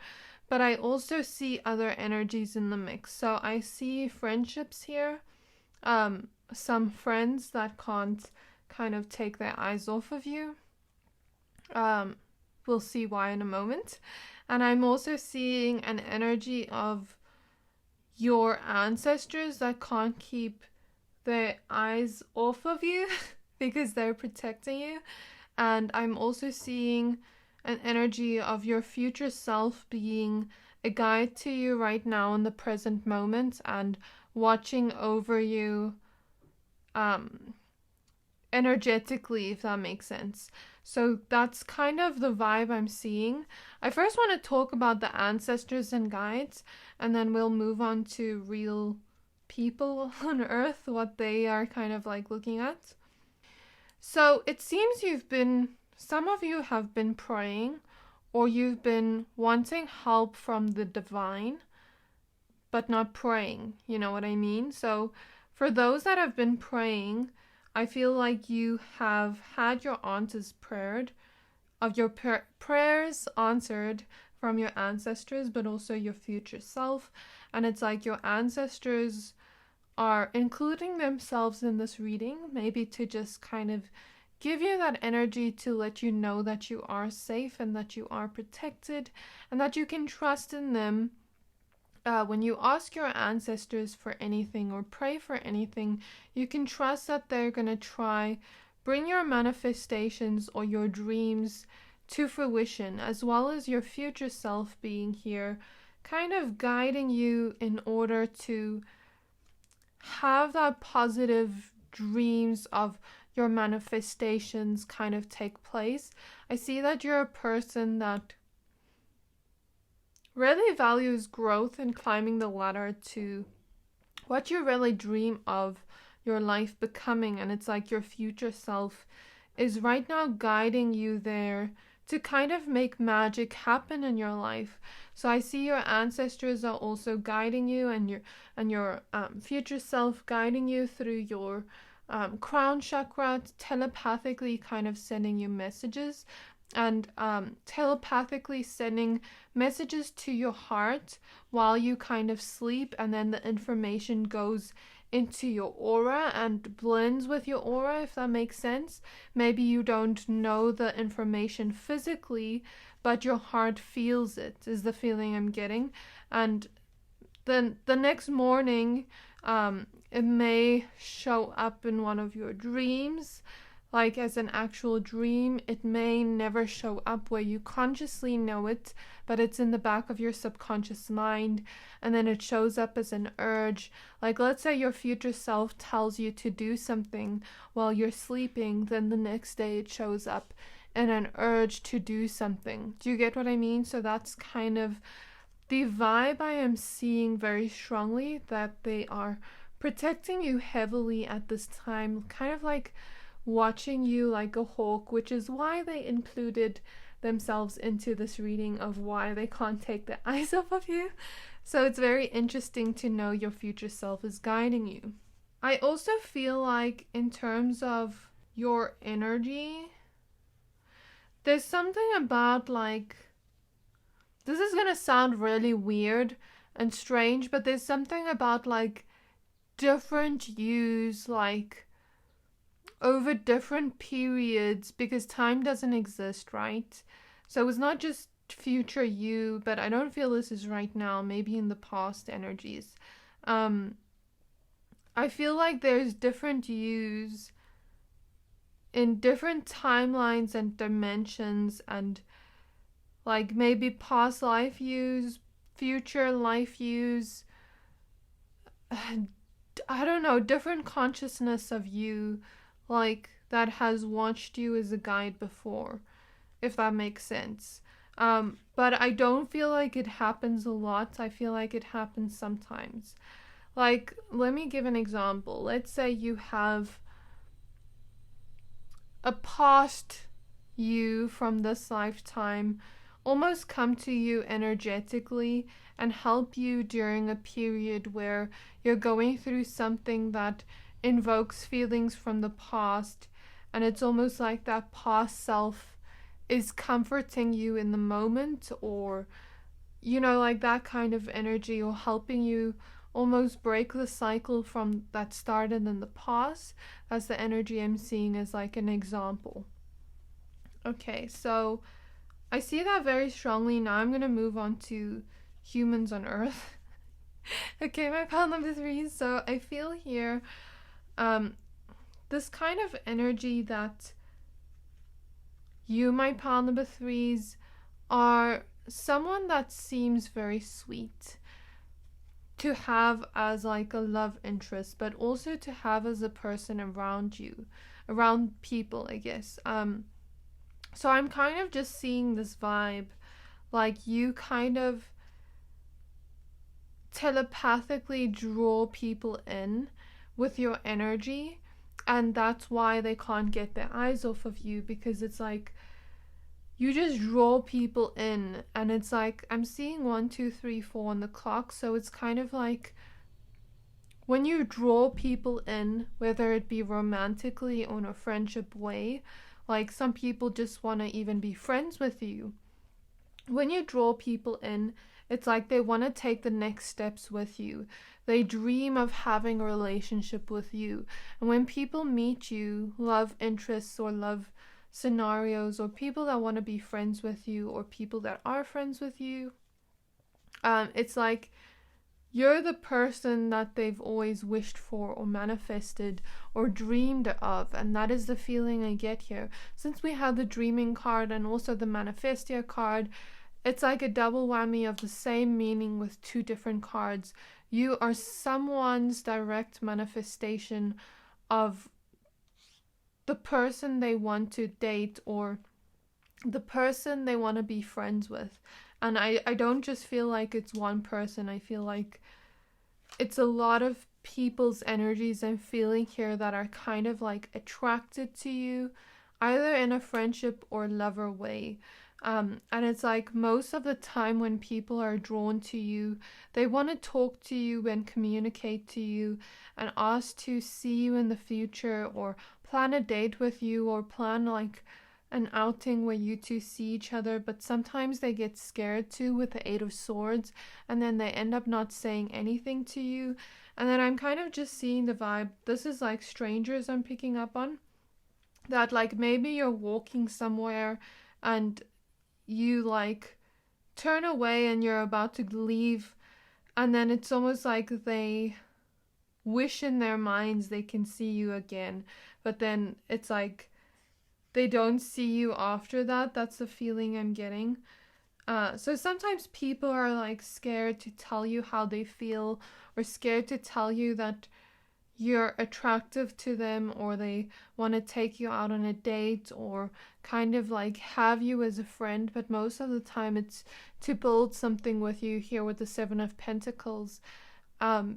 but I also see other energies in the mix. So I see friendships here, some friends that can't kind of take their eyes off of you. We'll see why in a moment. And I'm also seeing an energy of your ancestors that can't keep their eyes off of you because they're protecting you. And I'm also seeing an energy of your future self being a guide to you right now in the present moment and watching over you energetically, if that makes sense. So that's kind of the vibe I'm seeing. I first want to talk about the ancestors and guides, and then we'll move on to real people on earth, what they are kind of like looking at. So it seems some of you have been praying, or you've been wanting help from the divine, but not praying. You know what I mean? So for those that have been praying, I feel like you have had your answers prayed, of your prayers answered from your ancestors, but also your future self. And it's like your ancestors are including themselves in this reading, maybe to just kind of give you that energy to let you know that you are safe and that you are protected and that you can trust in them. When you ask your ancestors for anything or pray for anything, you can trust that they're going to try bring your manifestations or your dreams to fruition, as well as your future self being here, kind of guiding you in order to have that positive dreams of your manifestations kind of take place. I see that you're a person that really values growth and climbing the ladder to what you really dream of your life becoming, and it's like your future self is right now guiding you there to kind of make magic happen in your life. So I see your ancestors are also guiding you, and your future self guiding you through your crown chakra, telepathically kind of sending you messages, and telepathically sending messages to your heart while you kind of sleep, and then the information goes into your aura and blends with your aura, if that makes sense. Maybe you don't know the information physically, but your heart feels it, is the feeling I'm getting. And then the next morning, it may show up in one of your dreams, like as an actual dream. It may never show up where you consciously know it, but it's in the back of your subconscious mind, and then it shows up as an urge. Like, let's say your future self tells you to do something while you're sleeping, then the next day it shows up in an urge to do something. Do you get what I mean? So that's kind of the vibe I am seeing very strongly, that they are protecting you heavily at this time, kind of like watching you like a hawk, which is why they included themselves into this reading of why they can't take their eyes off of you. So it's very interesting to know your future self is guiding you. I also feel like in terms of your energy, there's something about like, this is gonna sound really weird and strange, but there's something about like different yous, like over different periods, because time doesn't exist, right? So it's not just future you, but I don't feel this is right now, maybe in the past energies. I feel like there's different yous in different timelines and dimensions, and like maybe past life yous, future life yous, I don't know, different consciousness of you, like that has watched you as a guide before, if that makes sense. But I don't feel like it happens a lot. I feel like it happens sometimes. Like, let me give an example. Let's say you have a past you from this lifetime almost come to you energetically and help you during a period where you're going through something that invokes feelings from the past, and it's almost like that past self is comforting you in the moment, or you know, like that kind of energy, or helping you almost break the cycle from that started in the past. That's the energy I'm seeing as like an example. Okay, so I see that very strongly. Now I'm going to move on to humans on Earth. Okay, my pile number 3. So I feel here this kind of energy that you, my pile number 3s, are someone that seems very sweet to have as like a love interest, but also to have as a person around you, around people, I guess. So I'm kind of just seeing this vibe, like you kind of telepathically draw people in with your energy, and that's why they can't get their eyes off of you, because it's like you just draw people in, and it's like I'm seeing 1, 2, 3, 4 on the clock. So it's kind of like when you draw people in, whether it be romantically or in a friendship way, like some people just want to even be friends with you. When you draw people in, it's like they want to take the next steps with you. They dream of having a relationship with you. And when people meet you, love interests or love scenarios, or people that want to be friends with you, or people that are friends with you, it's like you're the person that they've always wished for or manifested or dreamed of, and that is the feeling I get here. Since we have the dreaming card and also the manifestia card, it's like a double whammy of the same meaning with 2 different cards. You are someone's direct manifestation of the person they want to date, or the person they want to be friends with. And I don't just feel like it's one person. I feel like it's a lot of people's energies I'm feeling here that are kind of like attracted to you, either in a friendship or lover way. And it's like most of the time when people are drawn to you, they want to talk to you and communicate to you and ask to see you in the future, or plan a date with you, or plan like an outing where you two see each other, but sometimes they get scared too with the Eight of Swords, and then they end up not saying anything to you. And then I'm kind of just seeing the vibe. This is like strangers I'm picking up on. That like maybe you're walking somewhere and you like turn away and you're about to leave, and then it's almost like they wish in their minds they can see you again, but then it's like they don't see you after that. That's the feeling I'm getting. So sometimes people are like scared to tell you how they feel, or scared to tell you that you're attractive to them, or they want to take you out on a date, or kind of like have you as a friend. But most of the time it's to build something with you here with the Seven of Pentacles,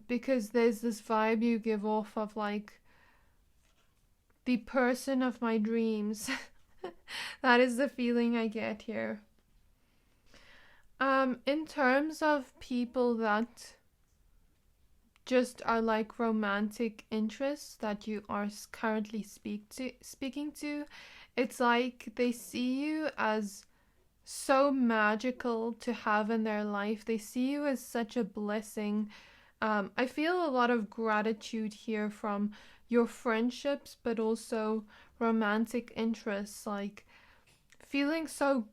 because there's this vibe you give off of like the person of my dreams. That is the feeling I get here. In terms of people that just are like romantic interests that you are currently speaking to, it's like they see you as so magical to have in their life. They see you as such a blessing. I feel a lot of gratitude here from your friendships, but also romantic interests, like feeling so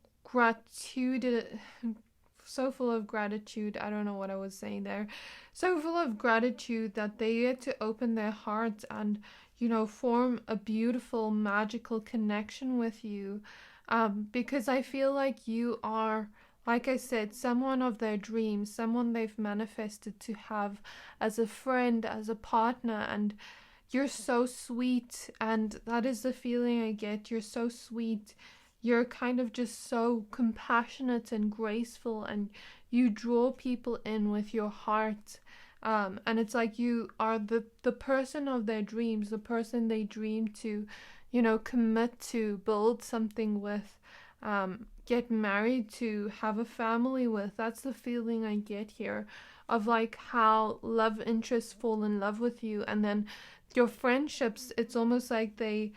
so full of gratitude. I don't know what I was saying there. So full of gratitude that they get to open their hearts and, form a beautiful, magical connection with you. Because I feel like you are, like I said, someone of their dreams, someone they've manifested to have as a friend, as a partner, and you're so sweet. And that is the feeling I get. You're so sweet. You're kind of just so compassionate and graceful, and you draw people in with your heart. And it's like you are the person of their dreams, the person they dream to, commit to, build something with, get married to, have a family with. That's the feeling I get here of like how love interests fall in love with you. And then your friendships, it's almost like they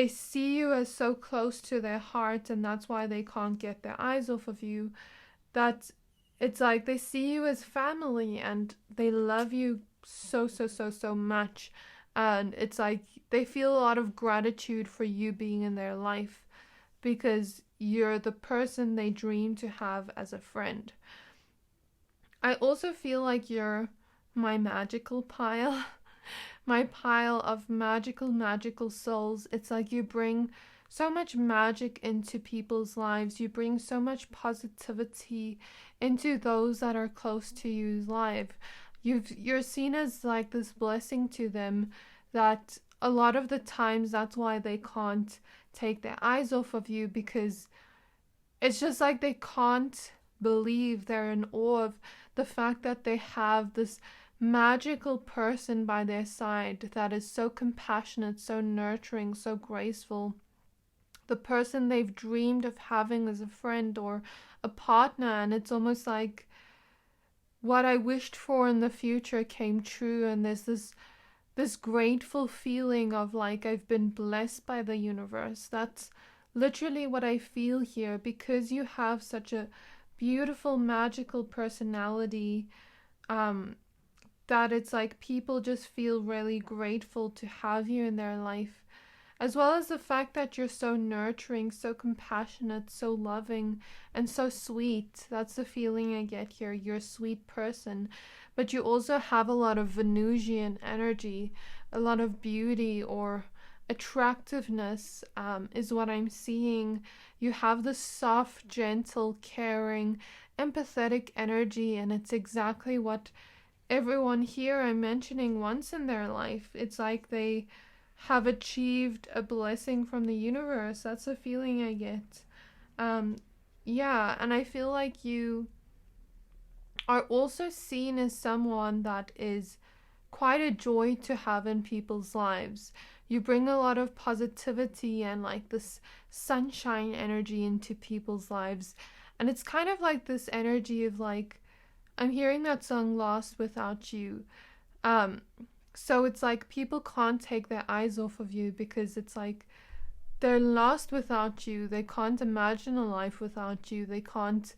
see you as so close to their heart, and that's why they can't get their eyes off of you. That it's like they see you as family and they love you so much. And it's like they feel a lot of gratitude for you being in their life, because you're the person they dream to have as a friend. I also feel like you're my magical pile. My pile of magical souls. It's like you bring so much magic into people's lives. You bring so much positivity into those that are close to you's life. You're seen as like this blessing to them, that a lot of the times that's why they can't take their eyes off of you, because it's just like they can't believe, they're in awe of the fact that they have this magical person by their side that is so compassionate, so nurturing, so graceful. The person they've dreamed of having as a friend or a partner, and it's almost like what I wished for in the future came true. And there's this grateful feeling of like I've been blessed by the universe. That's literally what I feel here, because you have such a beautiful, magical personality. That it's like people just feel really grateful to have you in their life, as well as the fact that you're so nurturing, so compassionate, so loving, and so sweet. That's the feeling I get here. You're a sweet person, but you also have a lot of Venusian energy, a lot of beauty or attractiveness, is what I'm seeing. You have this soft, gentle, caring, empathetic energy, and it's exactly what everyone here I'm mentioning once in their life. It's like they have achieved a blessing from the universe. That's the feeling I get. Yeah, and I feel like you are also seen as someone that is quite a joy to have in people's lives. You bring a lot of positivity and like this sunshine energy into people's lives. And it's kind of like this energy of like, I'm hearing that song Lost Without You. So it's like people can't take their eyes off of you, because it's like they're lost without you. They can't imagine a life without you. They can't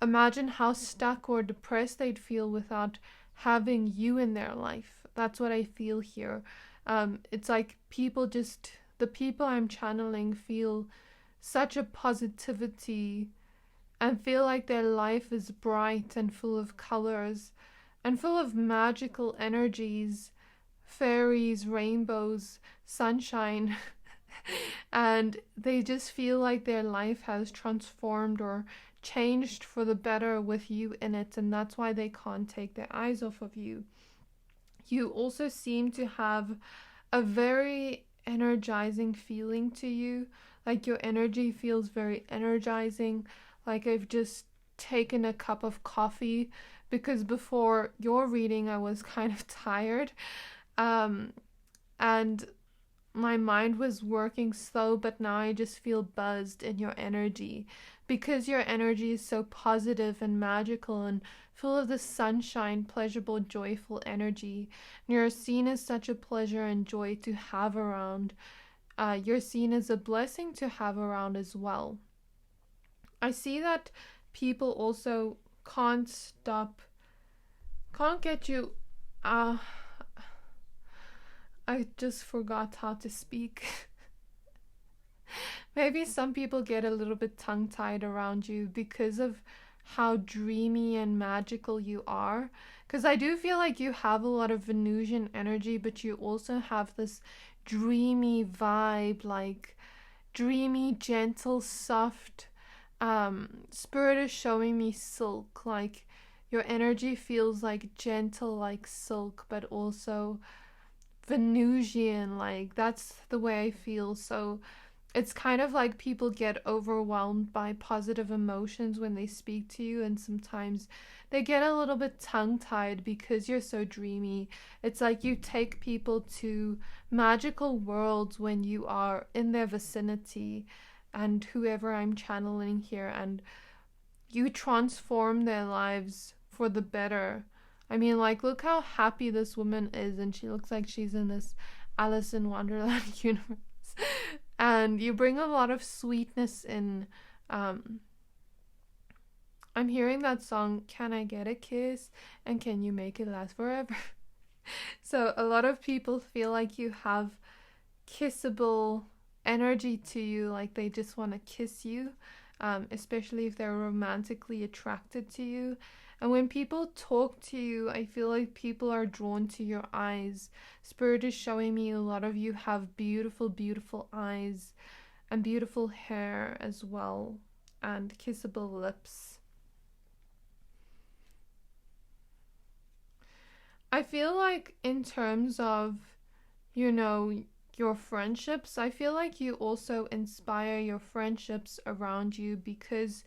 imagine how stuck or depressed they'd feel without having you in their life. That's what I feel here. It's like the people I'm channeling feel such a positivity and feel like their life is bright and full of colors and full of magical energies, fairies, rainbows, sunshine. And they just feel like their life has transformed or changed for the better with you in it, and that's why they can't take their eyes off of you. You also seem to have a very energizing feeling to you. Like your energy feels very energizing. Like I've just taken a cup of coffee because before your reading I was kind of tired. And my mind was working slow, but now I just feel buzzed in your energy because your energy is so positive and magical and full of the sunshine, pleasurable, joyful energy. And you're seen as such a pleasure and joy to have around. You're seen as a blessing to have around as well. I see that people also can't get you. I just forgot how to speak. Maybe some people get a little bit tongue tied around you because of how dreamy and magical you are. Because I do feel like you have a lot of Venusian energy, but you also have this dreamy vibe, like dreamy, gentle, soft. Spirit is showing me silk, like your energy feels like gentle, like silk, but also Venusian, like that's the way I feel. So it's kind of like people get overwhelmed by positive emotions when they speak to you, and sometimes they get a little bit tongue tied because you're so dreamy. It's like you take people to magical worlds when you are in their vicinity, and whoever I'm channeling here, and you transform their lives for the better. I mean, like, look how happy this woman is, and she looks like she's in this Alice in Wonderland universe. And you bring a lot of sweetness in. I'm hearing that song, Can I Get a Kiss? And Can You Make It Last Forever? So, a lot of people feel like you have kissable energy to you, like they just want to kiss you, especially if they're romantically attracted to you. And when people talk to you, I feel like people are drawn to your eyes. Spirit is showing me a lot of you have beautiful, beautiful eyes and beautiful hair as well, and kissable lips. I feel like in terms of, you know, your friendships, I feel like you also inspire your friendships around you because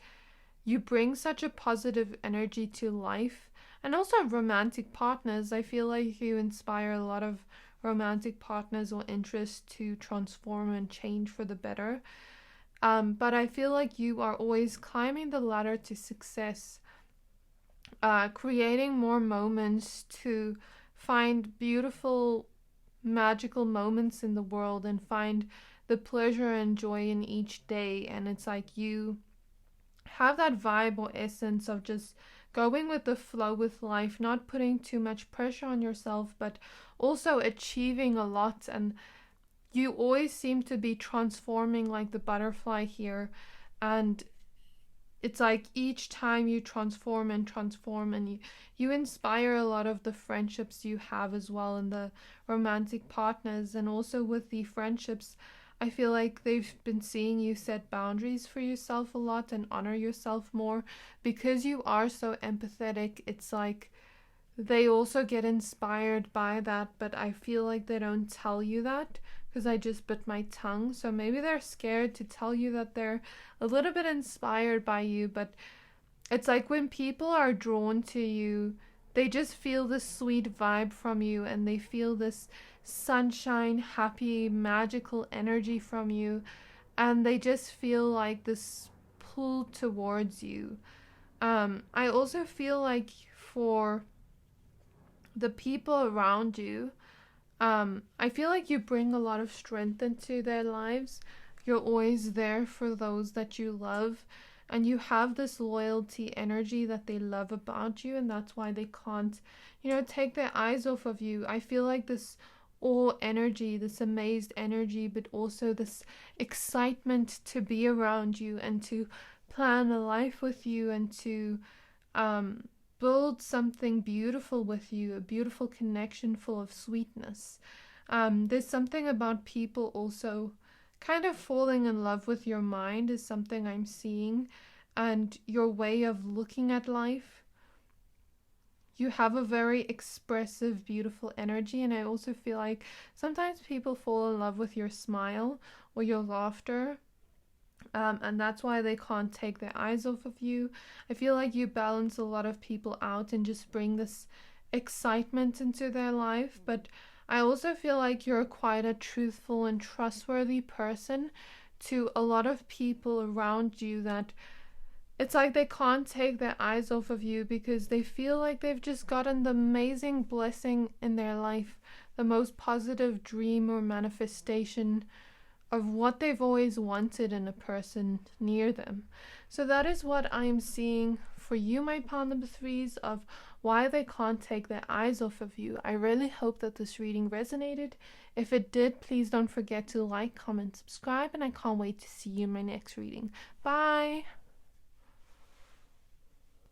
you bring such a positive energy to life. And also romantic partners, I feel like you inspire a lot of romantic partners or interests to transform and change for the better. But I feel like you are always climbing the ladder to success, creating more moments to find beautiful, magical moments in the world and find the pleasure and joy in each day. And it's like you have that vibe or essence of just going with the flow with life, not putting too much pressure on yourself, but also achieving a lot. And you always seem to be transforming like the butterfly here. And it's like each time you transform and transform, and you inspire a lot of the friendships you have as well, and the romantic partners. And also with the friendships, I feel like they've been seeing you set boundaries for yourself a lot and honor yourself more because you are so empathetic. It's like they also get inspired by that, but I feel like they don't tell you that because I just bit my tongue. So maybe they're scared to tell you that they're a little bit inspired by you, but it's like when people are drawn to you, they just feel this sweet vibe from you, and they feel this sunshine, happy, magical energy from you, and they just feel like this pull towards you. I also feel like for the people around you, I feel like you bring a lot of strength into their lives. You're always there for those that you love, and you have this loyalty energy that they love about you, and that's why they can't, take their eyes off of you. I feel like this awe energy, this amazed energy, but also this excitement to be around you and to plan a life with you and to build something beautiful with you, a beautiful connection full of sweetness. There's something about people also kind of falling in love with your mind is something I'm seeing, and your way of looking at life. You have a very expressive, beautiful energy, and I also feel like sometimes people fall in love with your smile or your laughter, and that's why they can't take their eyes off of you. I feel like you balance a lot of people out and just bring this excitement into their life, but I also feel like you're quite a truthful and trustworthy person to a lot of people around you, that it's like they can't take their eyes off of you because they feel like they've just gotten the amazing blessing in their life, the most positive dream or manifestation of what they've always wanted in a person near them. So that is what I'm seeing for you, my pile number threes, of why they can't take their eyes off of you. I really hope that this reading resonated. If it did, please don't forget to like, comment, subscribe, and I can't wait to see you in my next reading. Bye!